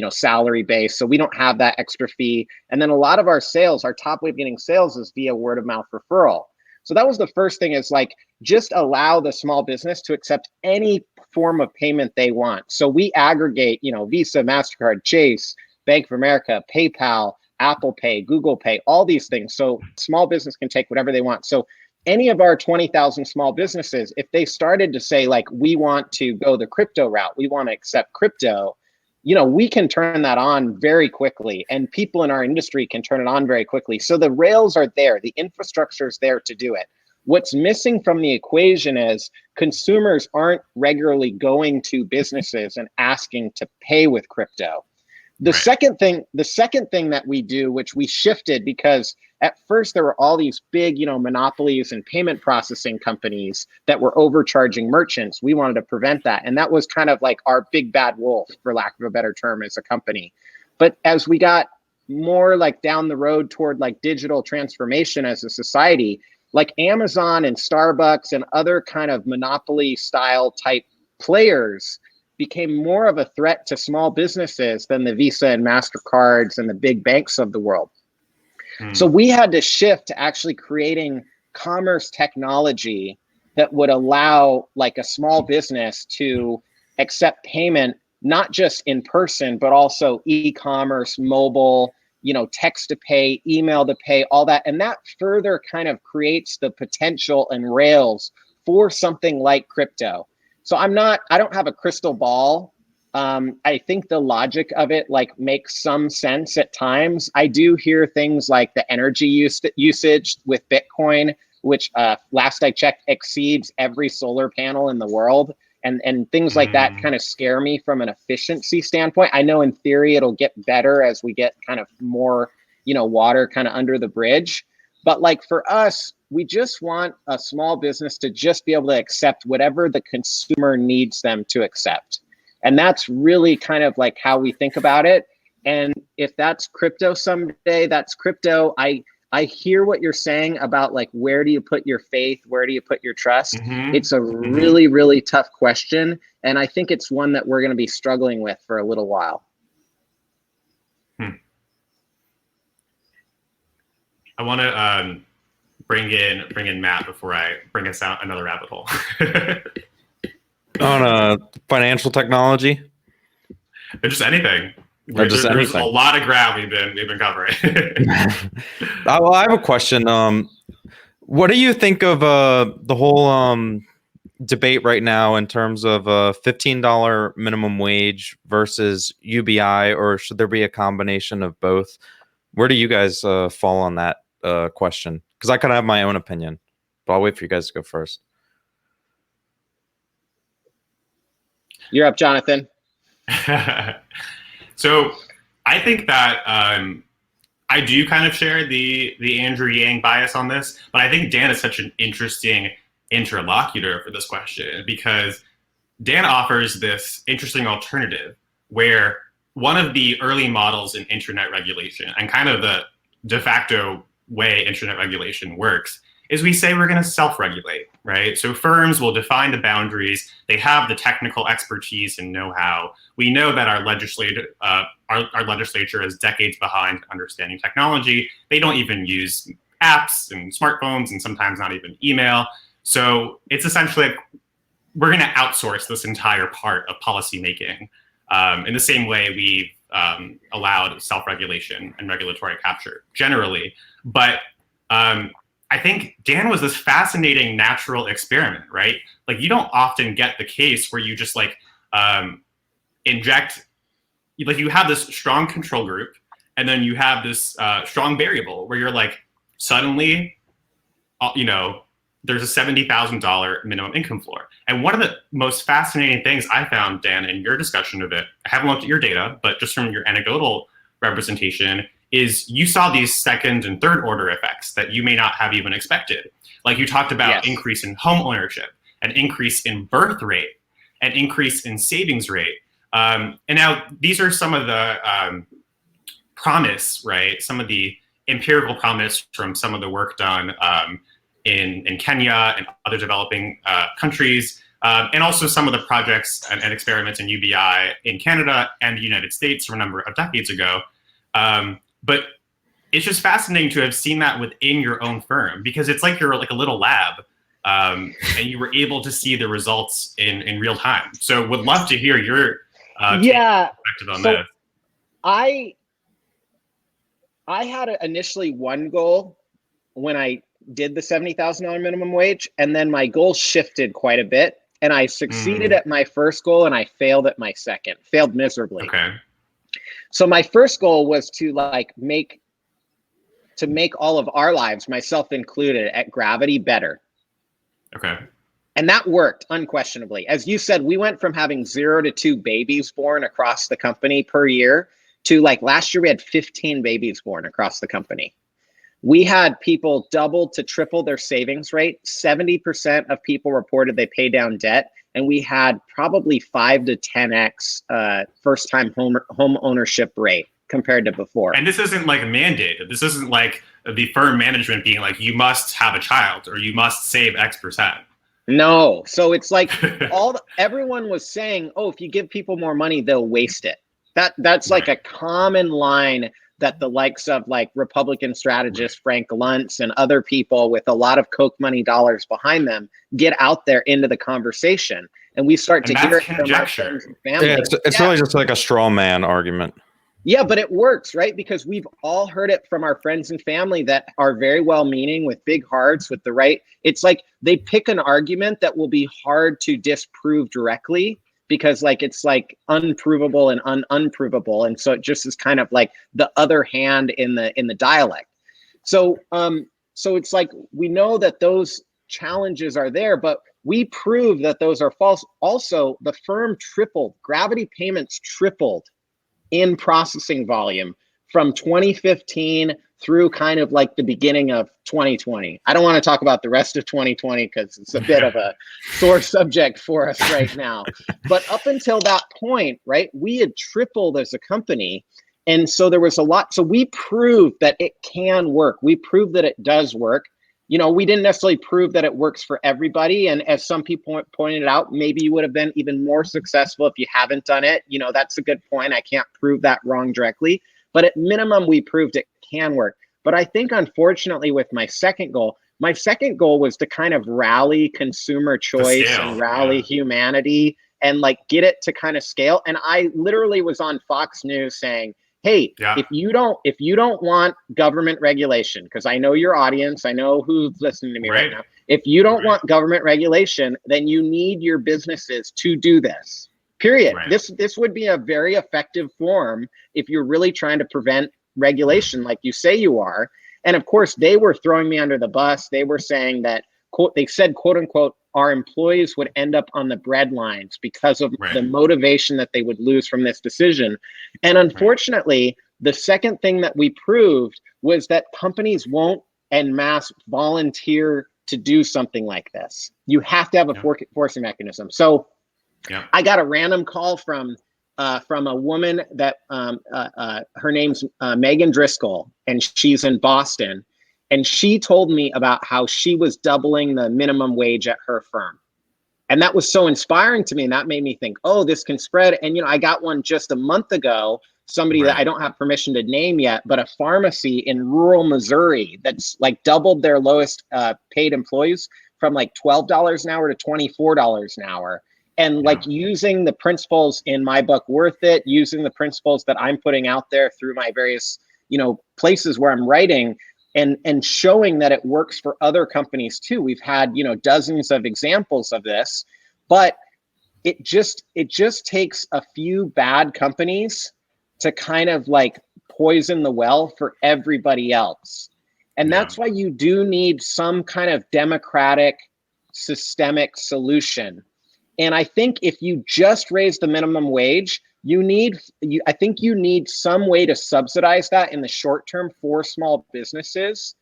S2: salary based. So we don't have that extra fee. And then a lot of our sales, our top way of getting sales is via word of mouth referral. So that was the first thing, is like, just allow the small business to accept any form of payment they want. So we aggregate, Visa, MasterCard, Chase, Bank of America, PayPal, Apple Pay, Google Pay, all these things. So small business can take whatever they want. So any of our 20,000 small businesses, if they started to say like, we want to go the crypto route, we want to accept crypto, we can turn that on very quickly, and people in our industry can turn it on very quickly. So the rails are there, the infrastructure is there to do it. What's missing from the equation is consumers aren't regularly going to businesses and asking to pay with crypto. The second thing that we do, which we shifted, because at first there were all these big, monopolies and payment processing companies that were overcharging merchants. We wanted to prevent that. And that was kind of like our big bad wolf, for lack of a better term, as a company. But as we got more like down the road toward like digital transformation as a society, like Amazon and Starbucks and other kind of monopoly style type players became more of a threat to small businesses than the Visa and MasterCards and the big banks of the world. So we had to shift to actually creating commerce technology that would allow like a small business to accept payment, not just in person, but also e-commerce, mobile, text to pay, email to pay, all that. And that further kind of creates the potential and rails for something like crypto. So I don't have a crystal ball. I think the logic of it like makes some sense at times. I do hear things like the energy usage with Bitcoin, which last I checked exceeds every solar panel in the world. And things like that kind of scare me from an efficiency standpoint. I know in theory it'll get better as we get kind of more, water kind of under the bridge. But like for us, we just want a small business to just be able to accept whatever the consumer needs them to accept. And that's really kind of like how we think about it. And if that's crypto someday, that's crypto. I I hear what you're saying about like, where do you put your faith? Where do you put your trust? It's a really, really tough question. And I think it's one that we're going to be struggling with for a little while.
S3: I want to bring in Matt before I bring us out another rabbit hole.
S1: On financial technology?
S3: Or just anything.
S1: There's
S3: a lot of ground we've been covering.
S1: Well, I have a question. What do you think of the whole debate right now in terms of $15 minimum wage versus UBI, or should there be a combination of both? Where do you guys fall on that question? Because I kind of have my own opinion, but I'll wait for you guys to go first.
S2: You're up, Jonathan.
S3: So I think that I do kind of share the Andrew Yang bias on this, but I think Dan is such an interesting interlocutor for this question because Dan offers this interesting alternative where one of the early models in internet regulation and kind of the de facto way internet regulation works is we say we're going to self-regulate, right? So firms will define the boundaries. They have the technical expertise and know-how. We know that our legislature is decades behind understanding technology. They don't even use apps and smartphones and sometimes not even email. So it's essentially like we're going to outsource this entire part of policymaking in the same way we've allowed self-regulation and regulatory capture generally. But I think Dan was this fascinating natural experiment, right? Like you don't often get the case where you just like inject, like you have this strong control group and then you have this strong variable where you're like, suddenly, there's a $70,000 minimum income floor. And one of the most fascinating things I found, Dan, in your discussion of it, I haven't looked at your data, but just from your anecdotal representation, is you saw these second and third order effects that you may not have even expected. Like you talked about increase in home ownership, an increase in birth rate, an increase in savings rate. And now these are some of the promise, right? Some of the empirical promise from some of the work done in Kenya and other developing countries, and also some of the projects and experiments in UBI in Canada and the United States from a number of decades ago. But it's just fascinating to have seen that within your own firm because it's like you're like a little lab and you were able to see the results in real time. So would love to hear your perspective on this.
S2: I had initially one goal when I did the $70,000 minimum wage, and then my goal shifted quite a bit. And I succeeded at my first goal and I failed at my second, failed miserably.
S3: Okay.
S2: So my first goal was to make all of our lives, myself included, at Gravity better. Okay. And that worked unquestionably. As you said, we went from having 0 to 2 babies born across the company per year to last year we had 15 babies born across the company. We had people double to triple their savings rate. 70% of people reported they pay down debt. And we had probably 5 to 10x first-time home ownership rate compared to before.
S3: And this isn't like mandated. This isn't like the firm management being like, you must have a child or you must save X%.
S2: No. So it's like everyone was saying, oh, if you give people more money, they'll waste it. That's like a common line that the likes of Republican strategist Frank Luntz and other people with a lot of Koch money dollars behind them get out there into the conversation. And we start to hear it from our friends and family.
S1: Yeah, it's really just like a straw man argument.
S2: Yeah, but it works, right? Because we've all heard it from our friends and family that are very well-meaning with big hearts, with the right. It's like they pick an argument that will be hard to disprove directly because it's unprovable and unprovable. And so it just is kind of like the other hand in the dialect. So it's like we know that those challenges are there, but we prove that those are false. Also, the firm tripled, Gravity Payments tripled in processing volume from 2015 through kind of the beginning of 2020. I don't want to talk about the rest of 2020 because it's a bit of a sore subject for us right now. But up until that point, right, we had tripled as a company. And so there was a lot. So we proved that it can work. We proved that it does work. You know, we didn't necessarily prove that it works for everybody. And as some people pointed out, maybe you would have been even more successful if you haven't done it. You know, that's a good point. I can't prove that wrong directly, but at minimum, we proved it can work. But I think, unfortunately, with my second goal was to kind of rally consumer choice and rally humanity and like get it to kind of scale. And I literally was on Fox News saying, hey, if you don't want government regulation, because I know your audience, I know who's listening to me right now. If you don't want government regulation, then you need your businesses to do this. Period. This would be a very effective form if you're really trying to prevent regulation like you say you are. And of course, they were throwing me under the bus. They were saying that, quote, they said, quote unquote, our employees would end up on the breadlines because of the motivation that they would lose from this decision. And unfortunately, the second thing that we proved was that companies won't en masse volunteer to do something like this. You have to have a forcing mechanism. So I got a random call from a woman that her name's Megan Driscoll, and she's in Boston. And she told me about how she was doubling the minimum wage at her firm. And that was so inspiring to me. And that made me think, oh, this can spread. And, you know, I got one just a month ago, somebody that I don't have permission to name yet, but a pharmacy in rural Missouri that's like doubled their lowest paid employees from like $12 an hour to $24 an hour. And like using the principles in my book, Worth It, using the principles that I'm putting out there through my various, you know, places where I'm writing, and showing that it works for other companies too. We've had, you know, dozens of examples of this, but it just takes a few bad companies to kind of like poison the well for everybody else. And that's why you do need some kind of democratic, systemic solution. And I think if you just raise the minimum wage, I think you need some way to subsidize that in the short term for small businesses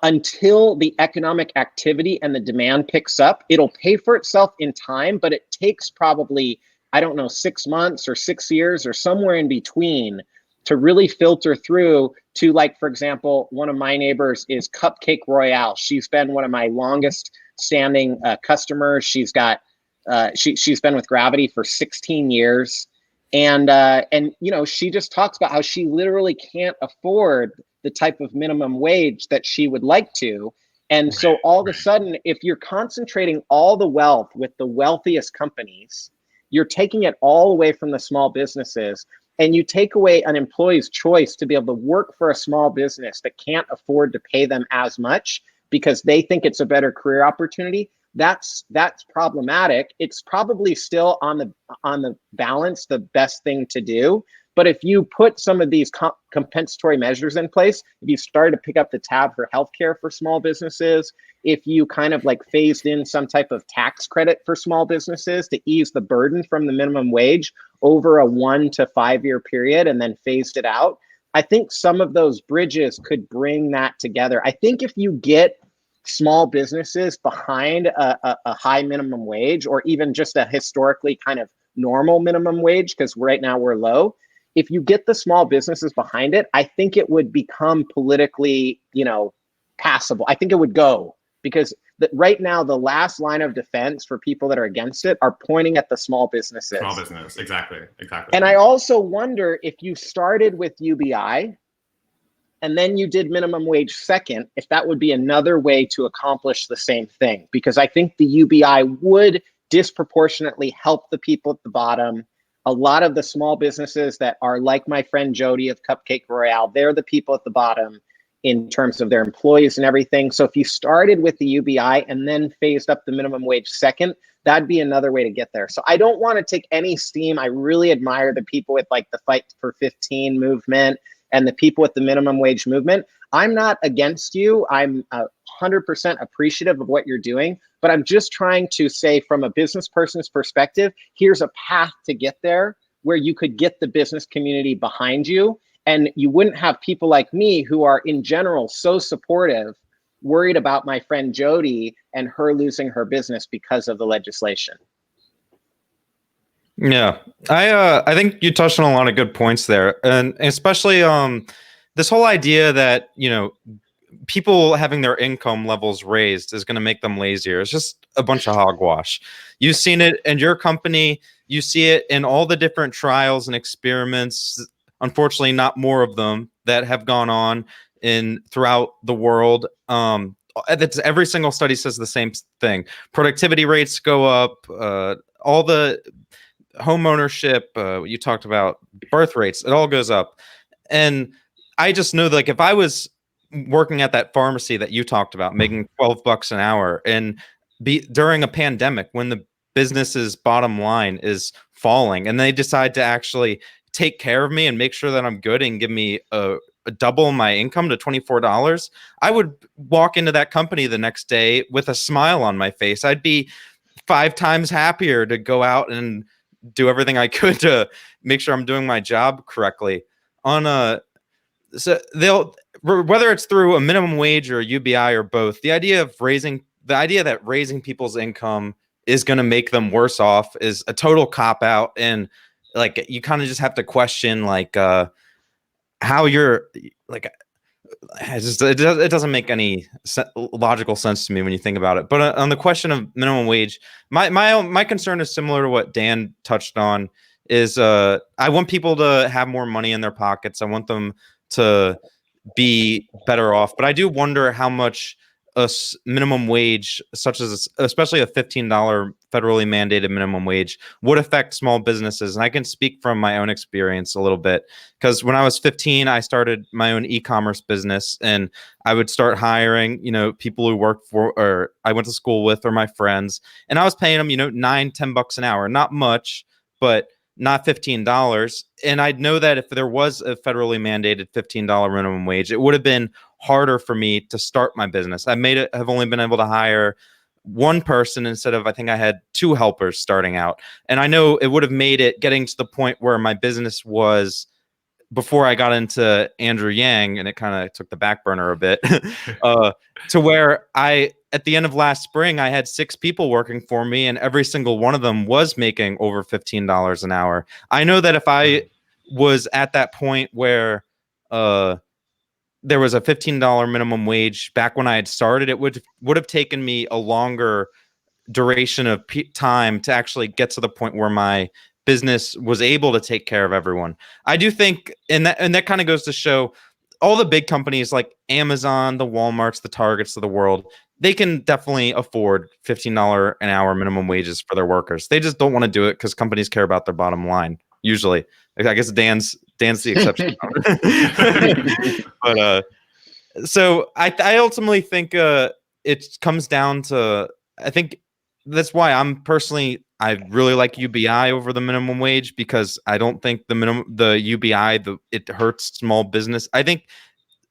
S2: until the economic activity and the demand picks up. It'll pay for itself in time, but it takes probably, I don't know, 6 months or 6 years or somewhere in between to really filter through to, like, for example, one of my neighbors is Cupcake Royale. She's been one of my longest standing customers. She's got she's been with Gravity for 16 years. And you know, she just talks about how she literally can't afford the type of minimum wage that she would like to. And so all of a sudden, if you're concentrating all the wealth with the wealthiest companies, you're taking it all away from the small businesses, and you take away an employee's choice to be able to work for a small business that can't afford to pay them as much because they think it's a better career opportunity. That's problematic. It's probably still on the balance the best thing to do. But if you put some of these compensatory measures in place, if you started to pick up the tab for healthcare for small businesses, if you kind of like phased in some type of tax credit for small businesses to ease the burden from the minimum wage over a 1 to 5 year period and then phased it out, I think some of those bridges could bring that together. I think if you get small businesses behind a high minimum wage, or even just a historically kind of normal minimum wage, because right now we're low, if you get the small businesses behind it, I think it would become politically, you know, passable. I think it would go, because right now the last line of defense for people that are against it are pointing at the small businesses.
S3: Small business, exactly.
S2: And I also wonder if you started with UBI and then you did minimum wage second, if that would be another way to accomplish the same thing. Because I think the UBI would disproportionately help the people at the bottom. A lot of the small businesses that are like my friend Jody of Cupcake Royale, they're the people at the bottom in terms of their employees and everything. So if you started with the UBI and then phased up the minimum wage second, that'd be another way to get there. So I don't want to take any steam. I really admire the people with like the Fight for 15 movement and the people with the minimum wage movement. I'm not against you. I'm 100% appreciative of what you're doing, but I'm just trying to say from a business person's perspective, here's a path to get there where you could get the business community behind you, and you wouldn't have people like me who are in general so supportive, worried about my friend Jody and her losing her business because of the legislation.
S1: Yeah, I think you touched on a lot of good points there, and especially this whole idea that people having their income levels raised is going to make them lazier. It's just a bunch of hogwash. You've seen it in your company. You see it in all the different trials and experiments. Unfortunately, not more of them that have gone on in throughout the world. Every single study says the same thing. Productivity rates go up. All the home ownership. You talked about birth rates. It all goes up, and I just know that, like, if I was working at that pharmacy that you talked about, making $12 an hour, and be during a pandemic when the business's bottom line is falling, and they decide to actually take care of me and make sure that I'm good and give me a double my income to $24, I would walk into that company the next day with a smile on my face. I'd be 5 times happier to go out and do everything I could to make sure I'm doing my job correctly. On a So they'll, whether it's through a minimum wage or a UBI or both, the idea that raising people's income is going to make them worse off is a total cop out, and like you kind of just have to question like how you're like it doesn't make any logical sense to me when you think about it. But on the question of minimum wage, my concern is similar to what Dan touched on. Is I want people to have more money in their pockets. I want them to be better off. But I do wonder how much a minimum wage, such as especially a $15 federally mandated minimum wage, would affect small businesses. And I can speak from my own experience a little bit, because when I was 15, I started my own e-commerce business, and I would start hiring, people who work for, or I went to school with, or my friends, and I was paying them, $9-10 an hour, not much, but not $15. And I'd know that if there was a federally mandated $15 minimum wage, it would have been harder for me to start my business. Have only been able to hire one person instead of, I think I had 2 helpers starting out. And I know it would have made it getting to the point where my business was, before I got into Andrew Yang, and it kind of took the back burner a bit, to where at the end of last spring, I had 6 people working for me, and every single one of them was making over $15 an hour. I know that if I was at that point where there was a $15 minimum wage back when I had started, it would have taken me a longer duration of time to actually get to the point where my business was able to take care of everyone. I do think, and that kind of goes to show, all the big companies like Amazon, the Walmarts, the Targets of the world, they can definitely afford $15 an hour minimum wages for their workers. They just don't want to do it because companies care about their bottom line. Usually, I guess Dan's the exception. But so I ultimately think it comes down to, I think that's why I really like UBI over the minimum wage, because I don't think the UBI, it hurts small business. I think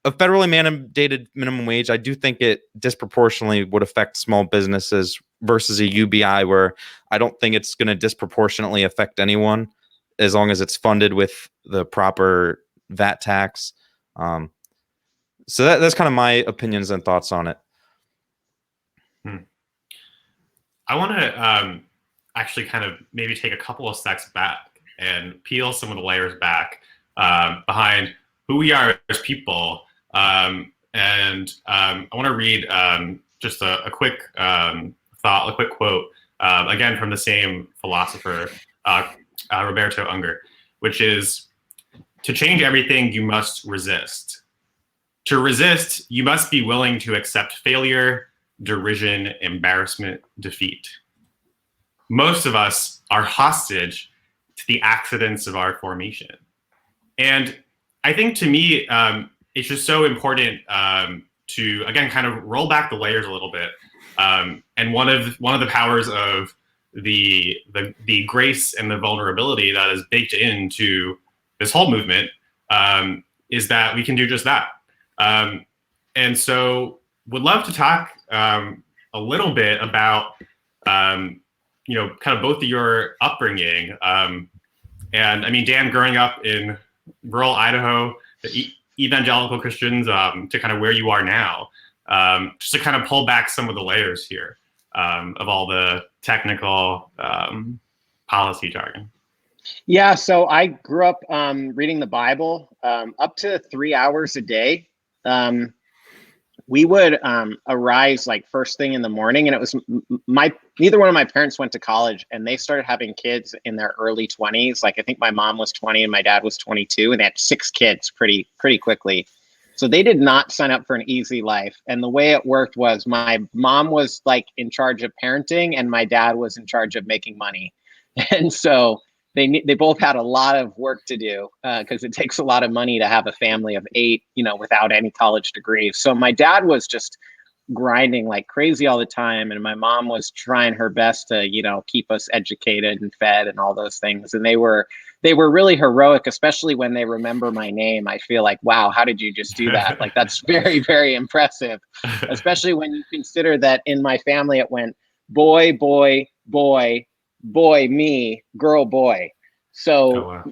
S1: a federally mandated minimum wage, I do think it disproportionately would affect small businesses versus a UBI, where I don't think it's going to disproportionately affect anyone as long as it's funded with the proper VAT tax. So that's kind of my opinions and thoughts on it.
S3: I want to actually kind of maybe take a couple of steps back and peel some of the layers back behind who we are as people. I want to read just a quick thought, a quick quote, again from the same philosopher, Roberto Unger, which is, "To change everything, you must resist. To resist, you must be willing to accept failure, derision, embarrassment, defeat. Most of us are hostage to the accidents of our formation." And I think, to me, it's just so important to, again, kind of roll back the layers a little bit. And one of the powers of the grace and the vulnerability that is baked into this whole movement is that we can do just that. And so would love to talk a little bit about, kind of both of your upbringing. And I mean, Dan, growing up in rural Idaho, the evangelical Christians, to kind of where you are now, just to kind of pull back some of the layers here of all the technical policy jargon.
S2: Yeah, so I grew up reading the Bible up to 3 hours a day. We would arise like first thing in the morning, and it was my neither one of my parents went to college, and they started having kids in their early 20s. Like I think my mom was 20 and my dad was 22, and they had 6 kids pretty quickly. So they did not sign up for an easy life. And the way it worked was my mom was like in charge of parenting, and my dad was in charge of making money. And so they both had a lot of work to do because it takes a lot of money to have a family of 8, without any college degrees. So my dad was just grinding like crazy all the time, and my mom was trying her best to keep us educated and fed and all those things. And they were really heroic, especially when they remember my name. I feel like, wow, how did you just do that? Like that's very, very impressive, especially when you consider that in my family it went boy, boy, boy, boy, me, girl, boy. So,
S3: Oh, wow.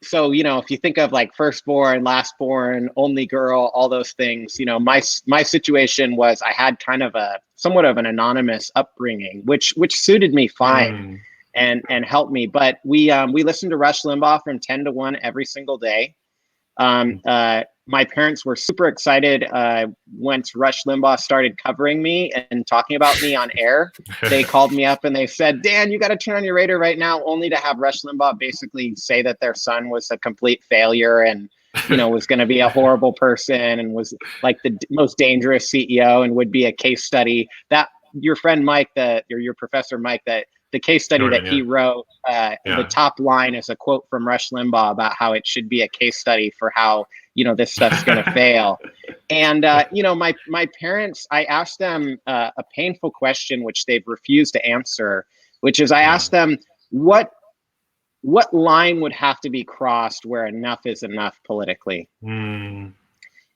S2: so if you think of like firstborn, lastborn, only girl, all those things, my situation was I had kind of a somewhat of an anonymous upbringing, which suited me fine and helped me. But we listened to Rush Limbaugh from 10 to 1 every single day. My parents were super excited once Rush Limbaugh started covering me and talking about me on air. They called me up and they said, Dan, you got to turn on your radio right now, only to have Rush Limbaugh basically say that their son was a complete failure and was going to be a horrible person and was like the most dangerous CEO and would be a case study. That your friend Mike, your professor Mike, that the case study that he wrote, the top line is a quote from Rush Limbaugh about how it should be a case study for how, this stuff's going to fail. And, my parents, I asked them a painful question, which they've refused to answer, which is I asked them what line would have to be crossed where enough is enough politically. And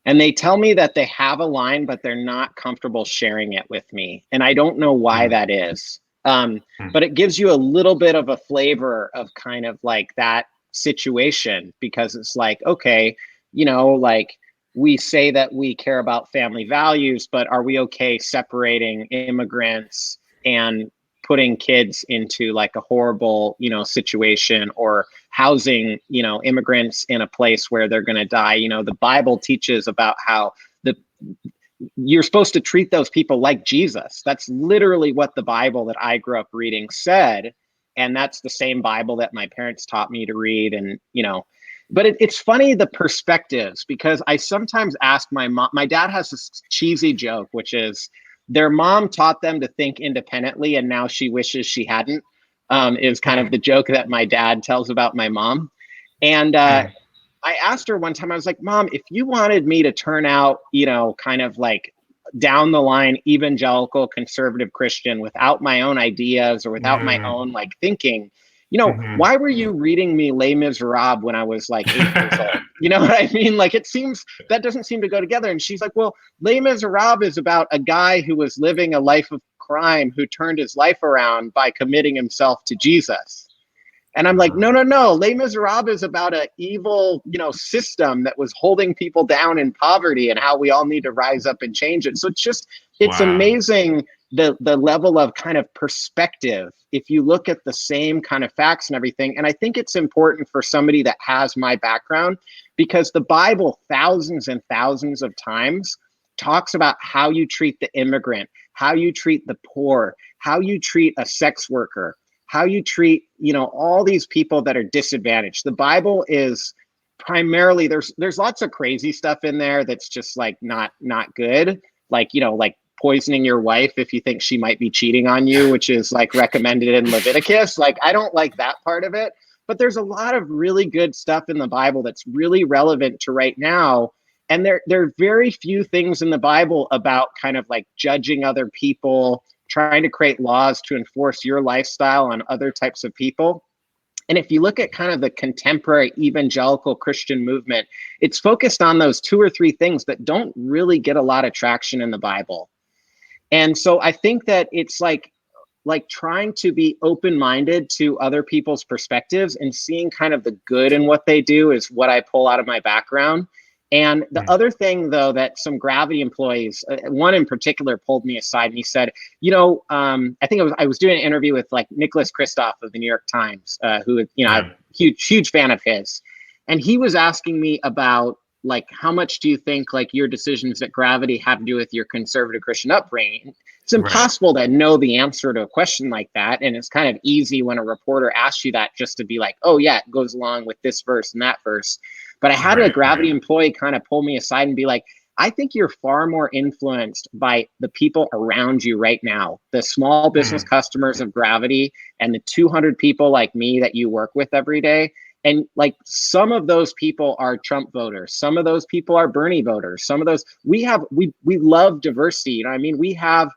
S2: they tell me that they have a line, but they're not comfortable sharing it with me. And I don't know why that is. But it gives you a little bit of a flavor of kind of like that situation, because it's like, okay, like we say that we care about family values, but are we okay separating immigrants and putting kids into like a horrible, situation, or housing, immigrants in a place where they're going to die? The Bible teaches about how you're supposed to treat those people like Jesus. That's literally what the Bible that I grew up reading said. And that's the same Bible that my parents taught me to read. And, but it's funny, the perspectives, because I sometimes ask my mom, my dad has this cheesy joke, which is their mom taught them to think independently, and now she wishes she hadn't, is kind of the joke that my dad tells about my mom. And, I asked her one time, I was like, Mom, if you wanted me to turn out, kind of like down the line, evangelical, conservative Christian without my own ideas or without my own like thinking, why were you reading me Les Miserables when I was like 8 years old? You know what I mean? Like that doesn't seem to go together. And she's like, well, Les Miserables is about a guy who was living a life of crime, who turned his life around by committing himself to Jesus. And I'm like, no. Les Miserables is about an evil, system that was holding people down in poverty and how we all need to rise up and change it. So it's amazing the level of kind of perspective if you look at the same kind of facts and everything. And I think it's important for somebody that has my background, because the Bible thousands and thousands of times talks about how you treat the immigrant, how you treat the poor, how you treat a sex worker, how you treat, all these people that are disadvantaged. The Bible is primarily, there's lots of crazy stuff in there that's just like not good. Like, like poisoning your wife if you think she might be cheating on you, which is like recommended in Leviticus. Like, I don't like that part of it, but there's a lot of really good stuff in the Bible that's really relevant to right now. And there are very few things in the Bible about kind of like judging other people, trying to create laws to enforce your lifestyle on other types of people. And if you look at kind of the contemporary evangelical Christian movement, it's focused on those 2 or 3 things that don't really get a lot of traction in the Bible. And so I think that it's like trying to be open-minded to other people's perspectives and seeing kind of the good in what they do is what I pull out of my background. And the other thing, though, that some Gravity employees, one in particular, pulled me aside and he said, I think I was doing an interview with like Nicholas Kristof of the New York Times, who, I'm a huge fan of his. And he was asking me about like, how much do you think like your decisions at Gravity have to do with your conservative Christian upbringing? It's impossible to know the answer to a question like that. And it's kind of easy when a reporter asks you that just to be like, oh yeah, it goes along with this verse and that verse. But I had a Gravity employee kind of pull me aside and be like, I think you're far more influenced by the people around you right now, the small business customers of Gravity and the 200 people like me that you work with every day. And like some of those people are Trump voters. Some of those people are Bernie voters. Some of those we love diversity. You know what I mean? We have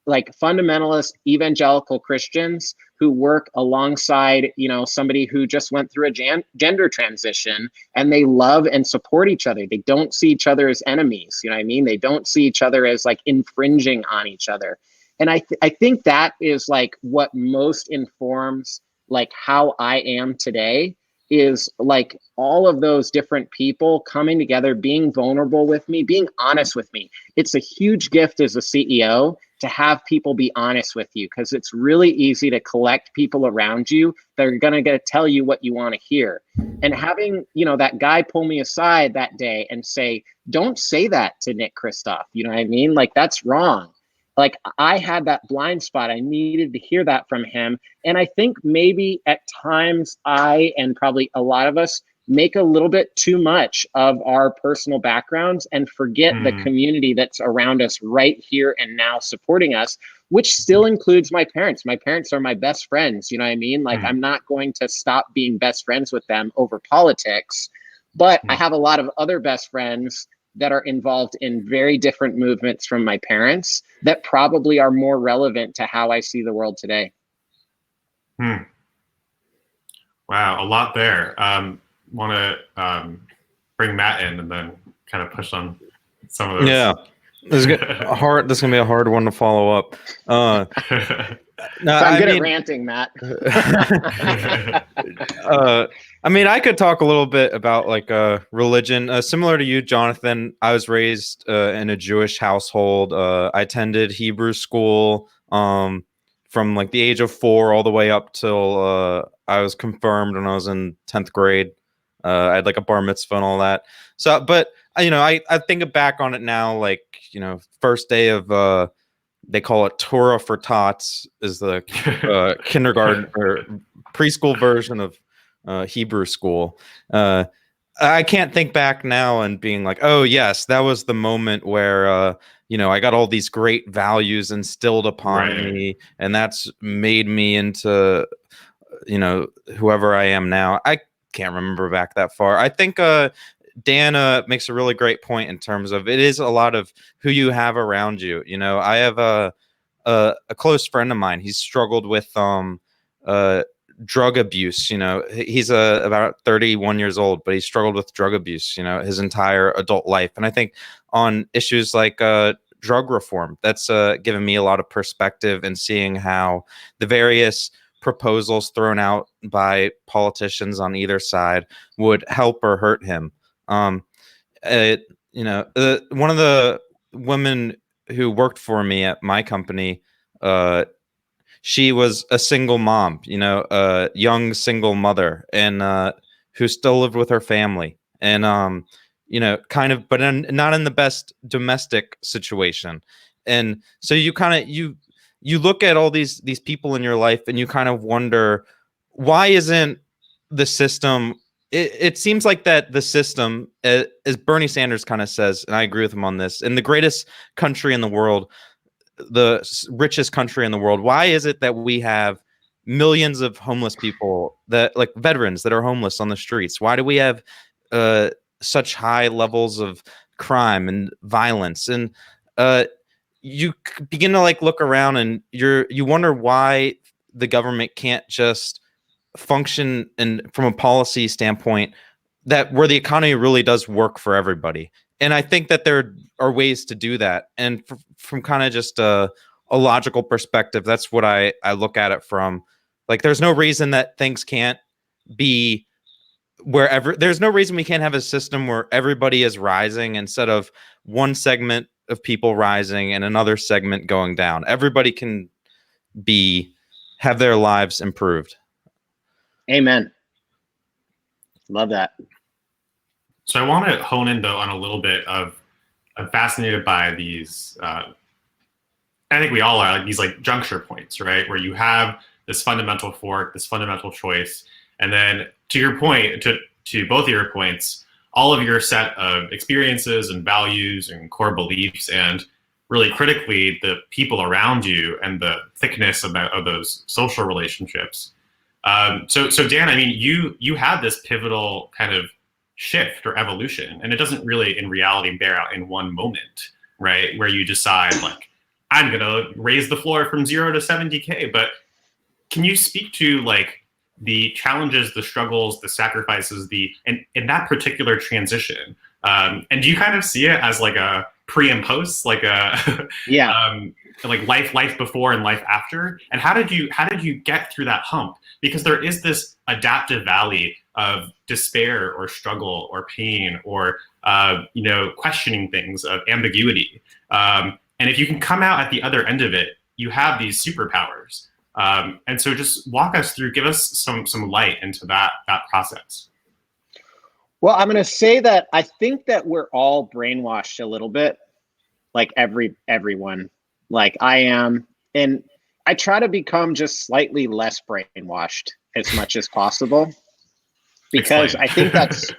S2: like fundamentalist evangelical Christians who work alongside, somebody who just went through a gender transition, and they love and support each other. They don't see each other as enemies. You know what I mean? They don't see each other as like infringing on each other. And I think that is like what most informs like how I am today, is like all of those different people coming together, being vulnerable with me, being honest with me. It's a huge gift as a CEO to have people be honest with you, because it's really easy to collect people around you that are going to tell you what you want to hear. And having, that guy pull me aside that day and say, don't say that to Nick Kristof. You know what I mean? Like, that's wrong. Like, I had that blind spot. I needed to hear that from him. And I think maybe at times I, and probably a lot of us, make a little bit too much of our personal backgrounds and forget the community that's around us right here and now supporting us, which still includes my parents. My parents are my best friends. You know what I mean? Like, I'm not going to stop being best friends with them over politics, but I have a lot of other best friends that are involved in very different movements from my parents that probably are more relevant to how I see the world today.
S3: Wow, a lot there. Want to bring Matt in and then kind of push on some of those.
S1: Yeah, this is hard. This is gonna be a hard one to follow up.
S2: No, I'm good at ranting, Matt.
S1: I mean, I could talk a little bit about like religion. Similar to you, Jonathan, I was raised in a Jewish household. I attended Hebrew school from like the age of 4 all the way up till I was confirmed when I was in 10th grade. I had like a bar mitzvah and all that. So, but I think back on it now, like, first day of they call it Torah for Tots, is the kindergarten or preschool version of Hebrew school. I can't think back now and being like, oh yes, that was the moment where I got all these great values instilled upon me, and that's made me into whoever I am now. I can't remember back that far. I think Dan makes a really great point in terms of it is a lot of who you have around you. I have a close friend of mine. He's struggled with drug abuse. He's about 31 years old, but he struggled with drug abuse, his entire adult life. And I think on issues like drug reform, that's given me a lot of perspective and seeing how the various proposals thrown out by politicians on either side would help or hurt him. One of the women who worked for me at my company, she was a single mom, a young single mother, and who still lived with her family, and kind of, but not in the best domestic situation. And so you kind of you look at all these people in your life, and you kind of wonder, why isn't the system? It seems like that the system, as Bernie Sanders kind of says, and I agree with him on this, in the greatest country in the world, the richest country in the world, why is it that we have millions of homeless people, that like veterans that are homeless on the streets? Why do we have such high levels of crime and violence? And you begin to like look around, and you wonder why the government can't just function and from a policy standpoint that where the economy really does work for everybody. And I think that there are ways to do that. And from kind of just a logical perspective, that's what I look at it from. Like, there's no reason that things can't be wherever there's no reason we can't have a system where everybody is rising instead of one segment of people rising and another segment going down. Everybody can have their lives improved.
S2: Amen. Love that.
S3: So I want to hone in though on a little bit of, I'm fascinated by these, I think we all are, like these like juncture points, right? Where you have this fundamental fork, this fundamental choice. And then to your point, to both of your points, all of your set of experiences and values and core beliefs, and really critically, the people around you and the thickness of those social relationships. So Dan, I mean, you had this pivotal kind of shift or evolution, and it doesn't really in reality bear out in one moment, right? Where you decide like, I'm going to raise the floor from 0 to 70K. But can you speak to like the challenges, the struggles, the sacrifices, in that particular transition? And do you kind of see it as like a pre and post, like a like life before and life after? And how did you get through that hump? Because there is this adaptive valley of despair or struggle or pain or questioning things, of ambiguity. And if you can come out at the other end of it, you have these superpowers. And so just walk us through, give us some light into that process.
S2: Well, I'm going to say that I think that we're all brainwashed a little bit, like everyone, like I am. And I try to become just slightly less brainwashed as much as possible, because I think that's,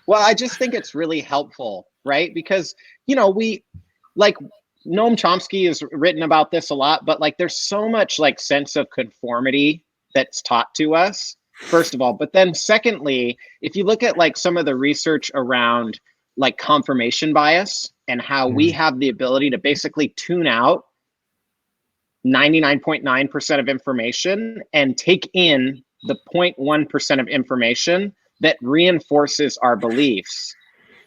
S2: well, I just think it's really helpful, right? Because, we like, Noam Chomsky has written about this a lot, but like there's so much like sense of conformity that's taught to us, first of all. But then secondly, if you look at like some of the research around like confirmation bias and how we have the ability to basically tune out 99.9% of information and take in the 0.1% of information that reinforces our beliefs.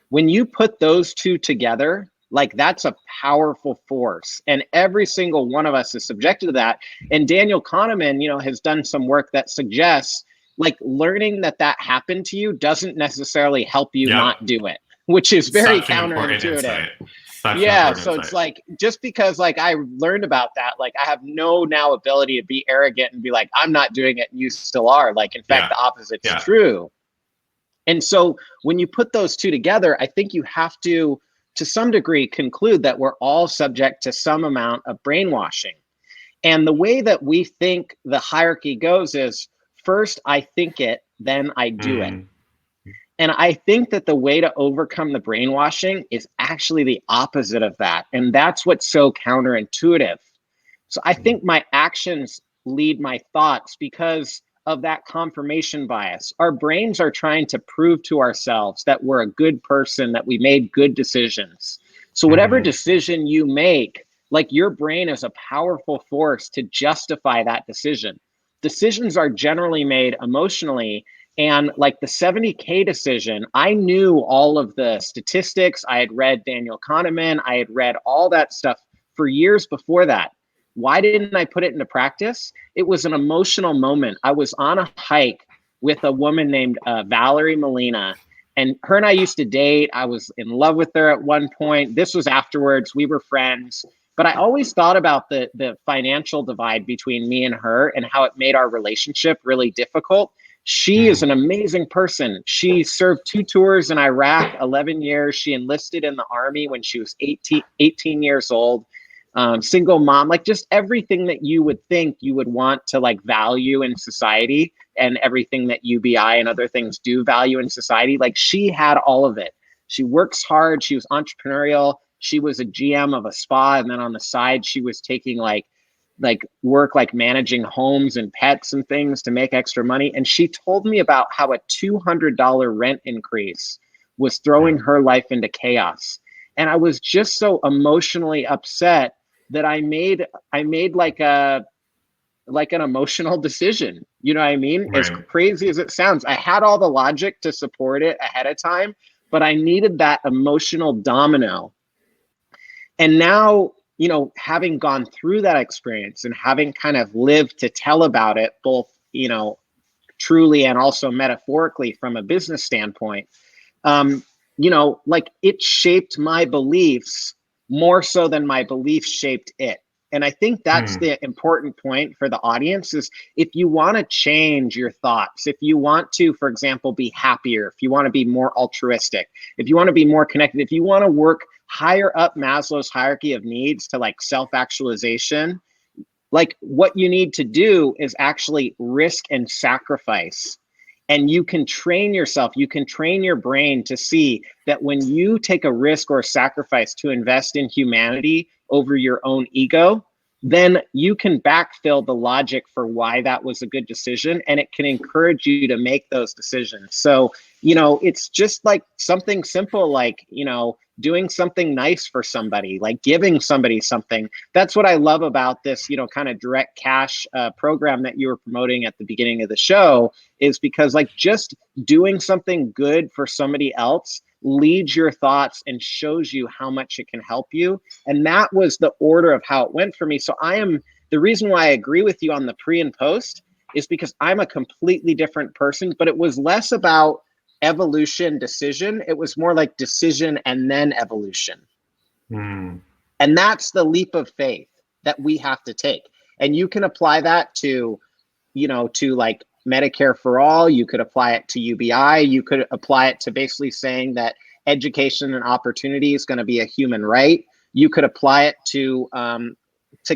S2: When you put those two together, like that's a powerful force, and every single one of us is subjected to that. And Daniel Kahneman, has done some work that suggests like learning that happened to you doesn't necessarily help you not do it, which is very counterintuitive. Yeah, so it's like, just because like I learned about that, like I have no now ability to be arrogant and be like, I'm not doing it and you still are. Like, in fact, the opposite's true. And so when you put those two together, I think you have to some degree conclude that we're all subject to some amount of brainwashing. And the way that we think the hierarchy goes is, first I think it, then I do it. And I think that the way to overcome the brainwashing is actually the opposite of that. And that's what's so counterintuitive. So I think my actions lead my thoughts because of that confirmation bias. Our brains are trying to prove to ourselves that we're a good person, that we made good decisions. So whatever decision you make, like your brain is a powerful force to justify that decision. Decisions are generally made emotionally. And like the 70K decision, I knew all of the statistics. I had read Daniel Kahneman. I had read all that stuff for years before that. Why didn't I put it into practice? It was an emotional moment. I was on a hike with a woman named Valerie Molina, and her and I used to date. I was in love with her at one point. This was afterwards. We were friends. But I always thought about the financial divide between me and her and how it made our relationship really difficult. She is an amazing person. She served 2 tours in Iraq, 11 years. She enlisted in the Army when she was 18 years old. Single mom, like just everything that you would think you would want to like value in society, and everything that UBI and other things do value in society. Like she had all of it. She works hard. She was entrepreneurial. She was a GM of a spa. And then on the side, she was taking like work, like managing homes and pets and things to make extra money. And she told me about how a $200 rent increase was throwing her life into chaos. And I was just so emotionally upset that I made like an emotional decision. You know what I mean? Right. As crazy as it sounds, I had all the logic to support it ahead of time, but I needed that emotional domino. And now, having gone through that experience and having kind of lived to tell about it, both, truly and also metaphorically from a business standpoint, like it shaped my beliefs more so than my beliefs shaped it. And I think that's the important point for the audience is if you want to change your thoughts, if you want to, for example, be happier, if you want to be more altruistic, if you want to be more connected, if you want to work higher up Maslow's hierarchy of needs to like self-actualization, like what you need to do is actually risk and sacrifice. And you can train yourself, you can train your brain to see that when you take a risk or a sacrifice to invest in humanity over your own ego, then you can backfill the logic for why that was a good decision, and it can encourage you to make those decisions. So, it's just like something simple like, doing something nice for somebody, like giving somebody something. That's what I love about this, kind of direct cash program that you were promoting at the beginning of the show, is because like just doing something good for somebody else leads your thoughts and shows you how much it can help you. And that was the order of how it went for me. So the reason why I agree with you on the pre and post is because I'm a completely different person, but it was less about evolution decision. It was more like decision and then evolution. And that's the leap of faith that we have to take. And you can apply that to like Medicare for all. You could apply it to UBI. You could apply it to basically saying that education and opportunity is going to be a human right. You could apply it to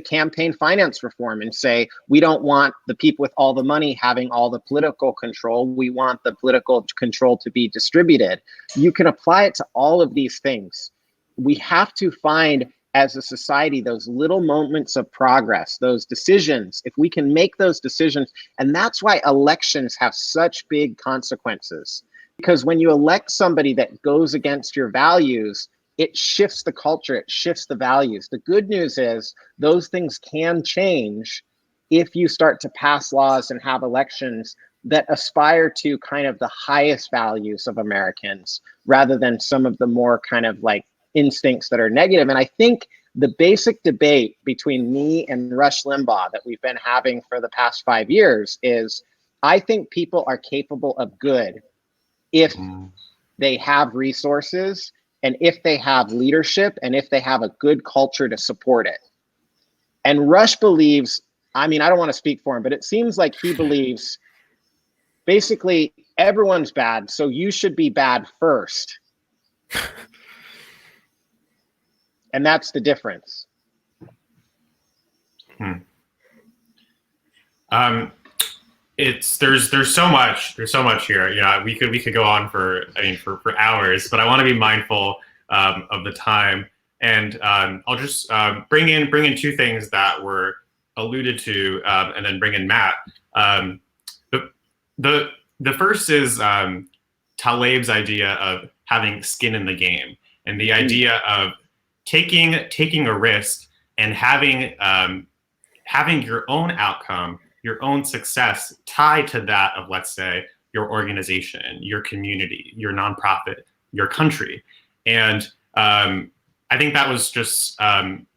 S2: campaign finance reform and say, we don't want the people with all the money having all the political control. We want the political control to be distributed. You can apply it to all of these things. We have to find, as a society, those little moments of progress, those decisions, if we can make those decisions. And that's why elections have such big consequences. Because when you elect somebody that goes against your values, it shifts the culture, it shifts the values. The good news is those things can change if you start to pass laws and have elections that aspire to kind of the highest values of Americans rather than some of the more kind of like instincts that are negative. And I think the basic debate between me and Rush Limbaugh that we've been having for the past 5 years is, I think people are capable of good if they have resources and if they have leadership and if they have a good culture to support it. And Rush believes, I don't want to speak for him, but it seems like he believes basically everyone's bad, so you should be bad first. And that's the difference.
S3: There's so much here. We could go on for hours, but I want to be mindful of the time, and I'll just bring in two things that were alluded to, and then bring in Matt. The first is Taleb's idea of having skin in the game, and the idea of taking a risk and having your own outcome, your own success tied to that of, let's say, your organization, your community, your nonprofit, your country. And I think that was just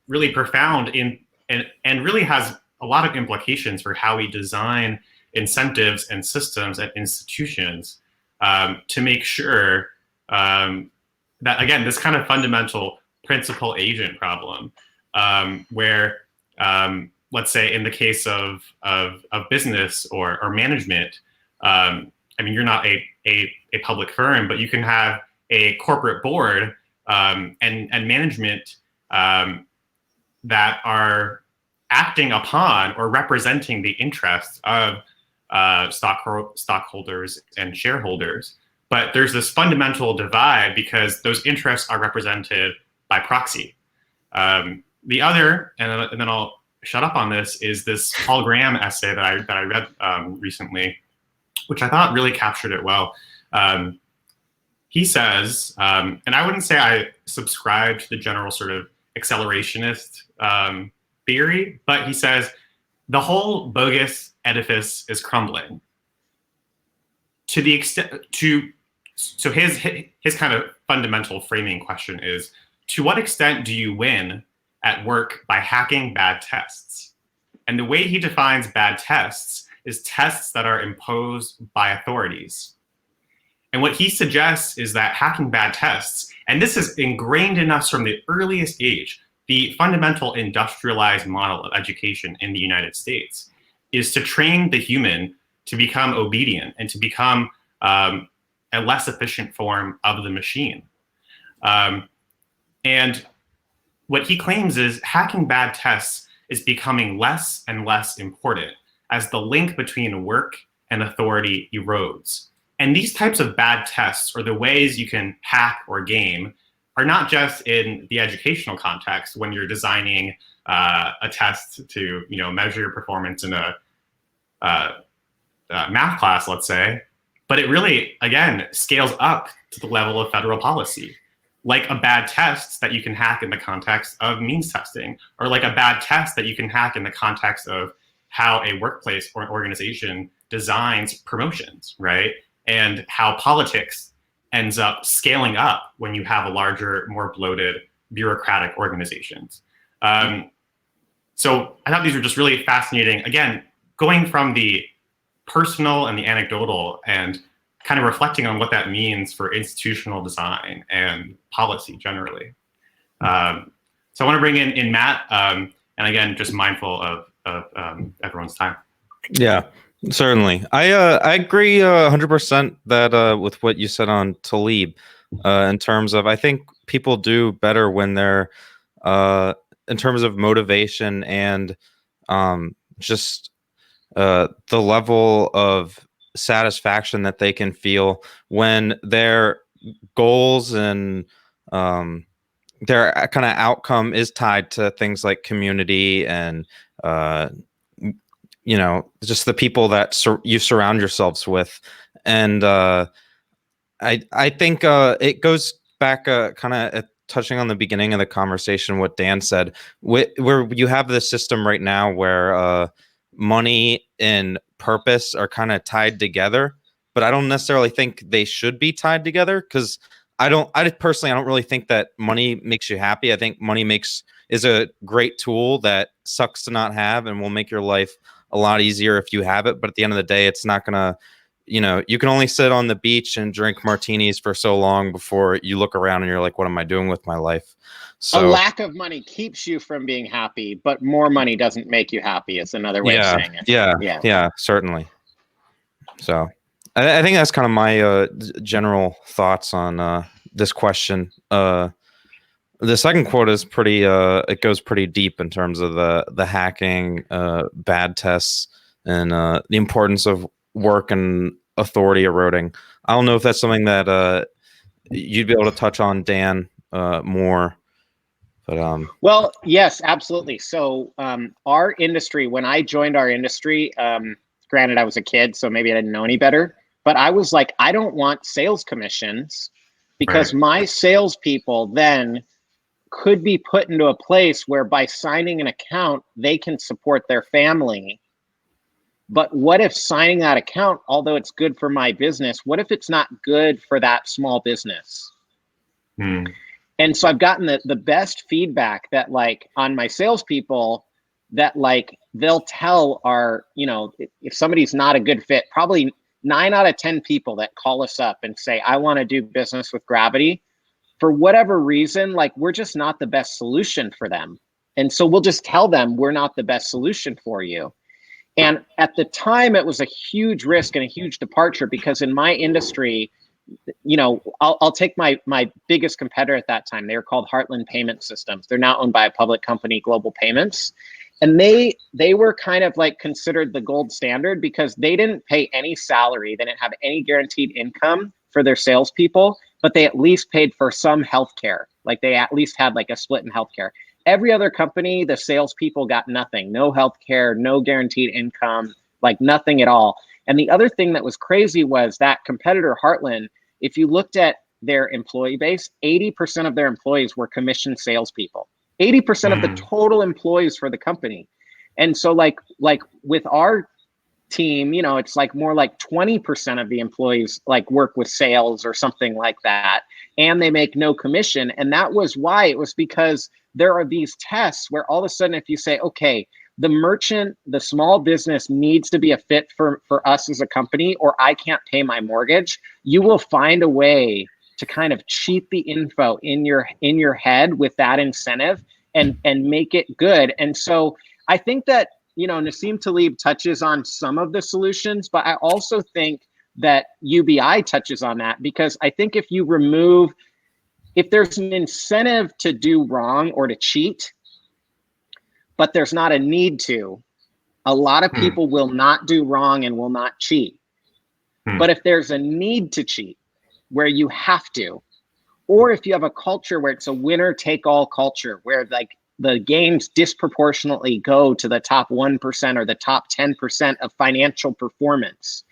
S3: really profound and really has a lot of implications for how we design incentives and systems and institutions to make sure that, again, this kind of fundamental principal agent problem, where let's say in the case of business or management, you're not a public firm, but you can have a corporate board and management that are acting upon or representing the interests of stockholders and shareholders. But there's this fundamental divide because those interests are represented by proxy. The other, and then I'll shut up on this, is this Paul Graham essay that I read recently, which I thought really captured it well. He says, and I wouldn't say I subscribe to the general sort of accelerationist theory, but he says the whole bogus edifice is crumbling. To the extent so his kind of fundamental framing question is, to what extent do you win at work by hacking bad tests? And the way he defines bad tests is tests that are imposed by authorities. And what he suggests is that hacking bad tests, and this is ingrained in us from the earliest age, the fundamental industrialized model of education in the United States is to train the human to become obedient and to become a less efficient form of the machine. And what he claims is hacking bad tests is becoming less and less important as the link between work and authority erodes. And these types of bad tests, or the ways you can hack or game, are not just in the educational context when you're designing a test to measure your performance in a math class, let's say, but it really, again, scales up to the level of federal policy. Like a bad test that you can hack in the context of means testing, or like a bad test that you can hack in the context of how a workplace or an organization designs promotions, right? And how politics ends up scaling up when you have a larger, more bloated, bureaucratic organizations. So I thought these were just really fascinating. Again, going from the personal and the anecdotal and kind of reflecting on what that means for institutional design and policy generally. So I want to bring in Matt, and again, just mindful of everyone's time.
S1: Yeah, certainly. I agree 100% that with what you said on Talib, in terms of, I think people do better when they're in terms of motivation and just the level of satisfaction that they can feel when their goals and their kind of outcome is tied to things like community and just the people that you surround yourselves with. And I think it goes back kind of touching on the beginning of the conversation, what Dan said, where you have this system right now where money and purpose are kind of tied together, but I don't necessarily think they should be tied together, because I personally don't really think that money makes you happy. I think money is a great tool that sucks to not have and will make your life a lot easier if you have it. But at the end of the day, it's not gonna, you can only sit on the beach and drink martinis for so long before you look around and you're like, what am I doing with my life? So
S2: a lack of money keeps you from being happy, but more money doesn't make you happy, is another way of saying it.
S1: Yeah, certainly. So I think that's kind of my general thoughts on this question. The second quote is pretty, it goes pretty deep in terms of the hacking, bad tests, and the importance of work and authority eroding. I don't know if that's something that you'd be able to touch on, Dan, more. But
S2: well, yes, absolutely. So our industry, when I joined our industry, granted I was a kid, so maybe I didn't know any better, but I was like, I don't want sales commissions, because my salespeople then could be put into a place where by signing an account, they can support their family. But what if signing that account, although it's good for my business, what if it's not good for that small business? And so I've gotten the best feedback that, like, on my salespeople, that like they'll tell our, if somebody's not a good fit, probably 9 out of 10 people that call us up and say, I want to do business with Gravity, for whatever reason, like, we're just not the best solution for them. And so we'll just tell them we're not the best solution for you. And at the time, it was a huge risk and a huge departure, because in my industry, I'll take my biggest competitor at that time. They were called Heartland Payment Systems. They're now owned by a public company, Global Payments. And they were kind of like considered the gold standard, because they didn't pay any salary. They didn't have any guaranteed income for their salespeople, but they at least paid for some healthcare. Like, they at least had like a split in healthcare. Every other company, the salespeople got nothing, no healthcare, no guaranteed income, like nothing at all. And the other thing that was crazy was that competitor, Heartland, if you looked at their employee base, 80% of their employees were commissioned salespeople. 80% of the total employees for the company. And so like with our team, it's like more like 20% of the employees like work with sales or something like that, and they make no commission. And that was why. It was because there are these tests where all of a sudden, if you say, okay, the merchant, the small business needs to be a fit for us as a company, or I can't pay my mortgage, you will find a way to kind of cheat the info in your head with that incentive and make it good. And so I think that, Nassim Taleb touches on some of the solutions, but I also think that UBI touches on that, because I think if there's an incentive to do wrong or to cheat, but there's not a need to, a lot of people will not do wrong and will not cheat. But if there's a need to cheat, where you have to, or if you have a culture where it's a winner take all culture, where like the gains disproportionately go to the top 1% or the top 10% of financial performance,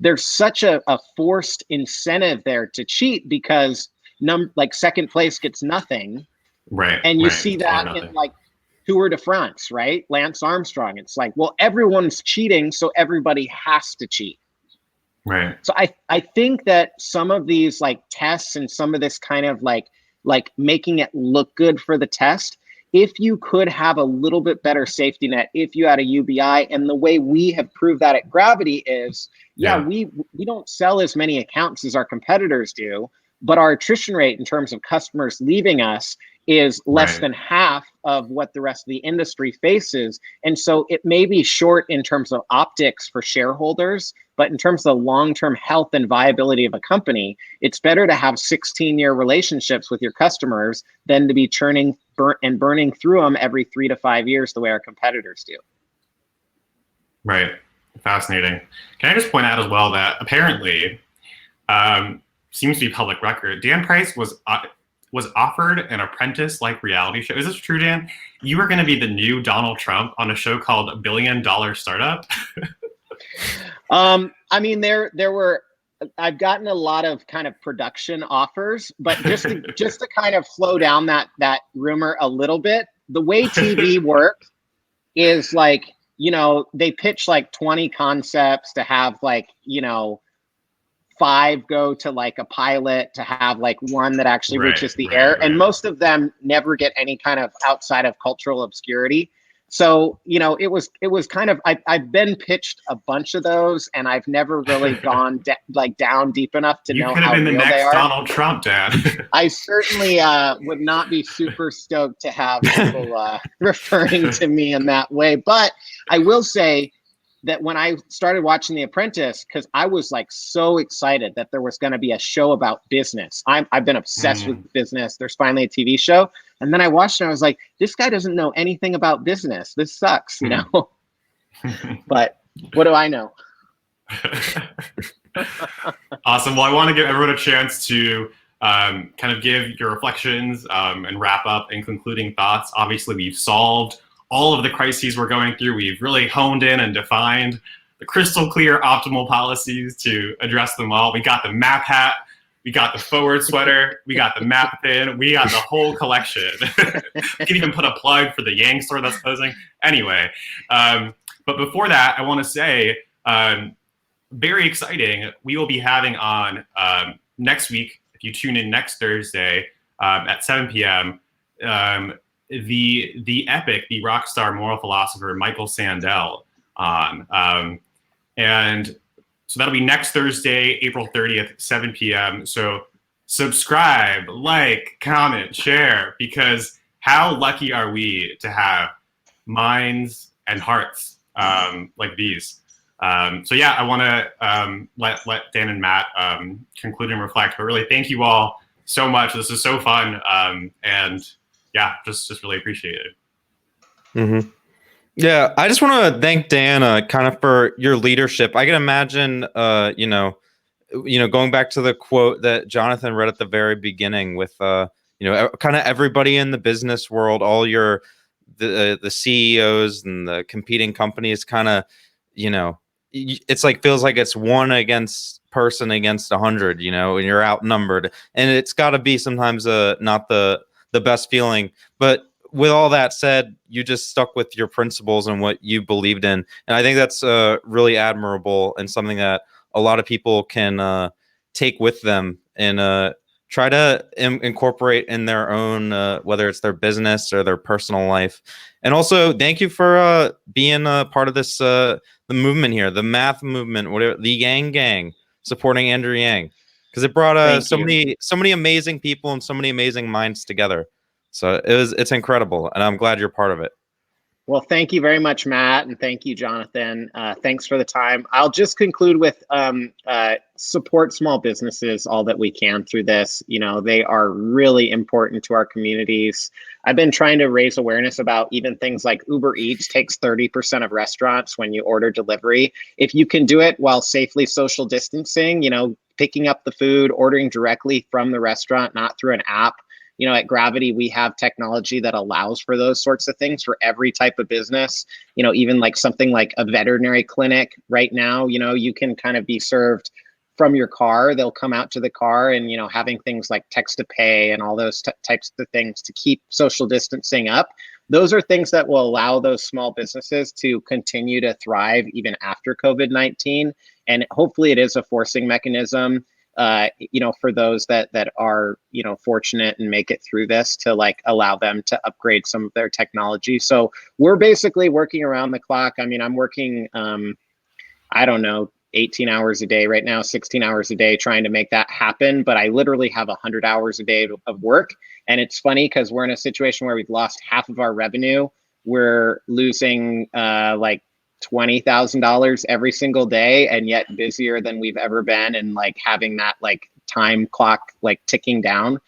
S2: there's such a forced incentive there to cheat, because like second place gets nothing.
S3: Right.
S2: And you see that in like Tour de France, right? Lance Armstrong. It's like, well, everyone's cheating, so everybody has to cheat.
S3: Right.
S2: So I think that some of these like tests and some of this kind of like making it look good for the test, if you could have a little bit better safety net, if you had a UBI, and the way we have proved that at Gravity is, we don't sell as many accounts as our competitors do, but our attrition rate in terms of customers leaving us is less than half of what the rest of the industry faces. And so it may be short in terms of optics for shareholders, but in terms of the long-term health and viability of a company, it's better to have 16-year relationships with your customers than to be churning and burning through them every 3 to 5 years the way our competitors do.
S3: Right. Fascinating. Can I just point out as well that apparently, seems to be public record, Dan Price was offered an apprentice-like reality show. Is this true, Dan? You were going to be the new Donald Trump on a show called $1 Billion Startup?
S2: I mean, there were. I've gotten a lot of kind of production offers, but just to kind of slow down that rumor a little bit, the way TV works is like, they pitch like 20 concepts to have like, 5 go to like a pilot, to have like 1 that actually reaches the air. And most of them never get any kind of outside of cultural obscurity. So, it was kind of, I've been pitched a bunch of those, and I've never really gone down deep enough to know how real they are. You could have been the next
S3: Donald Trump, Dan.
S2: I certainly would not be super stoked to have people referring to me in that way. But I will say that when I started watching The Apprentice, because I was like so excited that there was going to be a show about business. I've been obsessed with business. There's finally a TV show. And then I watched it and I was like, this guy doesn't know anything about business. This sucks, But what do I know?
S3: Awesome. Well, I want to give everyone a chance to kind of give your reflections and wrap up and concluding thoughts. Obviously, we've solved all of the crises we're going through. We've really honed in and defined the crystal clear optimal policies to address them all. We got the map hat, we got the forward sweater, we got the map pin, we got the whole collection. We can even put a plug for the Yang store that's closing. Anyway, but before that, I want to say, very exciting, we will be having on next week, if you tune in next Thursday at 7 p.m., the epic, the rock star moral philosopher Michael Sandel on. And so that'll be next Thursday, April 30th, 7 p.m. So subscribe, like, comment, share, because how lucky are we to have minds and hearts like these? So yeah, I want to let Dan and Matt conclude and reflect, but really thank you all so much. This is so fun. And yeah, just really appreciate it.
S1: Mm-hmm. Yeah, I just want to thank Dan kind of for your leadership. I can imagine, going back to the quote that Jonathan read at the very beginning with, kind of everybody in the business world, all the CEOs and the competing companies kind of, it's like, feels like it's one person against 100, and you're outnumbered. And it's got to be sometimes not the best feeling. But with all that said, you just stuck with your principles and what you believed in. And I think that's really admirable and something that a lot of people can take with them in try to incorporate in their own, whether it's their business or their personal life. And also, thank you for being a part of this, the movement here, the math movement, whatever, the Yang Gang, supporting Andrew Yang, because it brought so many amazing people and so many amazing minds together. So it's incredible, and I'm glad you're part of it.
S2: Well, thank you very much, Matt, and thank you, Jonathan. Thanks for the time. I'll just conclude with support small businesses all that we can through this. You know, they are really important to our communities. I've been trying to raise awareness about even things like Uber Eats takes 30% of restaurants when you order delivery. If you can do it while safely social distancing, you know, picking up the food, ordering directly from the restaurant, not through an app. You know, at Gravity, we have technology that allows for those sorts of things for every type of business. You know, even like something like a veterinary clinic right now, you know, you can kind of be served from your car. They'll come out to the car, and, you know, having things like text to pay and all those types of things to keep social distancing up. Those are things that will allow those small businesses to continue to thrive even after COVID-19. And hopefully it is a forcing mechanism, you know, for those that are, you know, fortunate and make it through this, to like allow them to upgrade some of their technology. So we're basically working around the clock. I mean, I'm working, I don't know, 18 hours a day right now, 16 hours a day trying to make that happen. But I literally have 100 hours a day of work. And it's funny because we're in a situation where we've lost half of our revenue. We're losing like $20,000 every single day, and yet busier than we've ever been, and like having that like time clock like ticking down.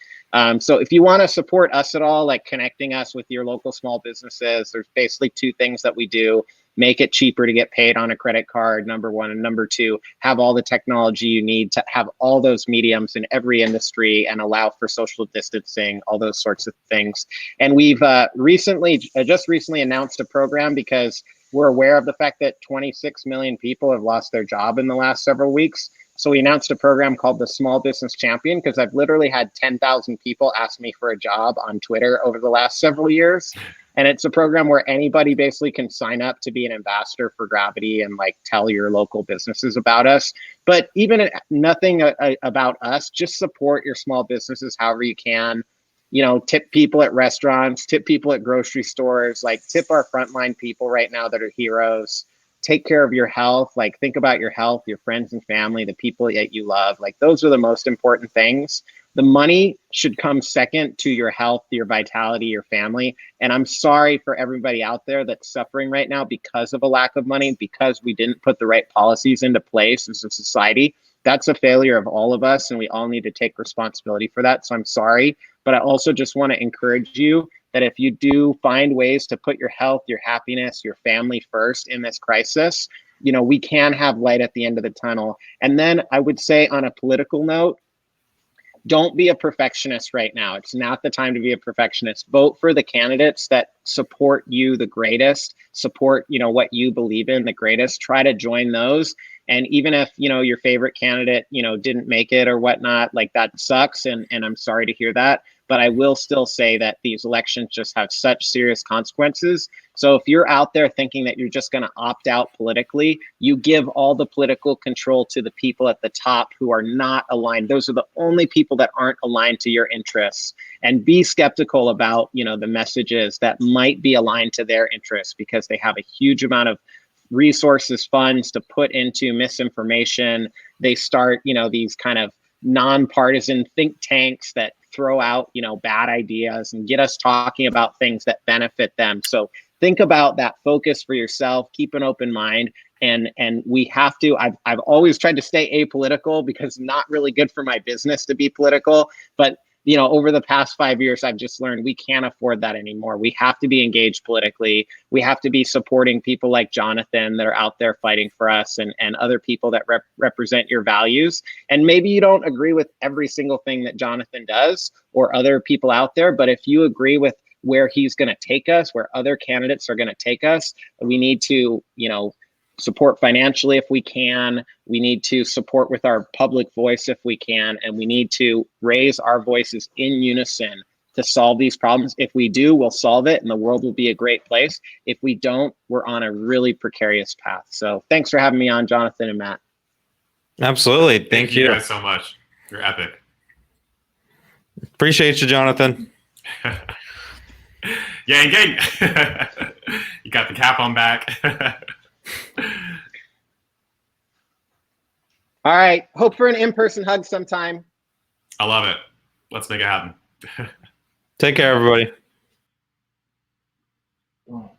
S2: So if you want to support us at all, like connecting us with your local small businesses, there's basically two things that we do. Make it cheaper to get paid on a credit card, number one. And number two, have all the technology you need to have all those mediums in every industry and allow for social distancing, all those sorts of things. And we've just recently announced a program because we're aware of the fact that 26 million people have lost their job in the last several weeks. So we announced a program called the Small Business Champion, because I've literally had 10,000 people ask me for a job on Twitter over the last several years. And it's a program where anybody basically can sign up to be an ambassador for Gravity and like tell your local businesses about us. But even nothing about us, just support your small businesses however you can. You know, tip people at restaurants, tip people at grocery stores, like tip our frontline people right now that are heroes. Take care of your health, like think about your health, your friends and family, the people that you love. Like those are the most important things. The money should come second to your health, your vitality, your family. And I'm sorry for everybody out there that's suffering right now because of a lack of money, because we didn't put the right policies into place as a society. That's a failure of all of us, and we all need to take responsibility for that. So I'm sorry, but I also just want to encourage you that if you do find ways to put your health, your happiness, your family first in this crisis, you know, we can have light at the end of the tunnel. And then I would say, on a political note, don't be a perfectionist right now. It's not the time to be a perfectionist. Vote for the candidates that support you the greatest, support, you know, what you believe in the greatest. Try to join those. And even if, you know, your favorite candidate, you know, didn't make it or whatnot, like that sucks. And I'm sorry to hear that. But I will still say that these elections just have such serious consequences. So if you're out there thinking that you're just going to opt out politically, you give all the political control to the people at the top who are not aligned. Those are the only people that aren't aligned to your interests. And be skeptical about, you know, the messages that might be aligned to their interests, because they have a huge amount of resources, funds to put into misinformation. They start, you know, these kind of nonpartisan think tanks that throw out, you know, bad ideas and get us talking about things that benefit them. So think about that, focus for yourself, keep an open mind. And we have to, I've always tried to stay apolitical because it's not really good for my business to be political. But you know, over the past 5 years, I've just learned we can't afford that anymore. We have to be engaged politically. We have to be supporting people like Jonathan that are out there fighting for us, and other people that represent your values. And maybe you don't agree with every single thing that Jonathan does or other people out there, but if you agree with where he's going to take us, where other candidates are going to take us, we need to, you know, support financially if we can. We need to support with our public voice if we can, and we need to raise our voices in unison to solve these problems. If we do, we'll solve it and the world will be a great place. If we don't, we're on a really precarious path. So thanks for having me on, Jonathan and Matt.
S1: Absolutely. Thank you
S3: guys so much. You're epic.
S1: Appreciate you, Jonathan.
S3: Yang, gang. You got the cap on back.
S2: All right. Hope for an in-person hug sometime.
S3: I love it. Let's make it happen.
S1: Take care, everybody.
S2: Oh.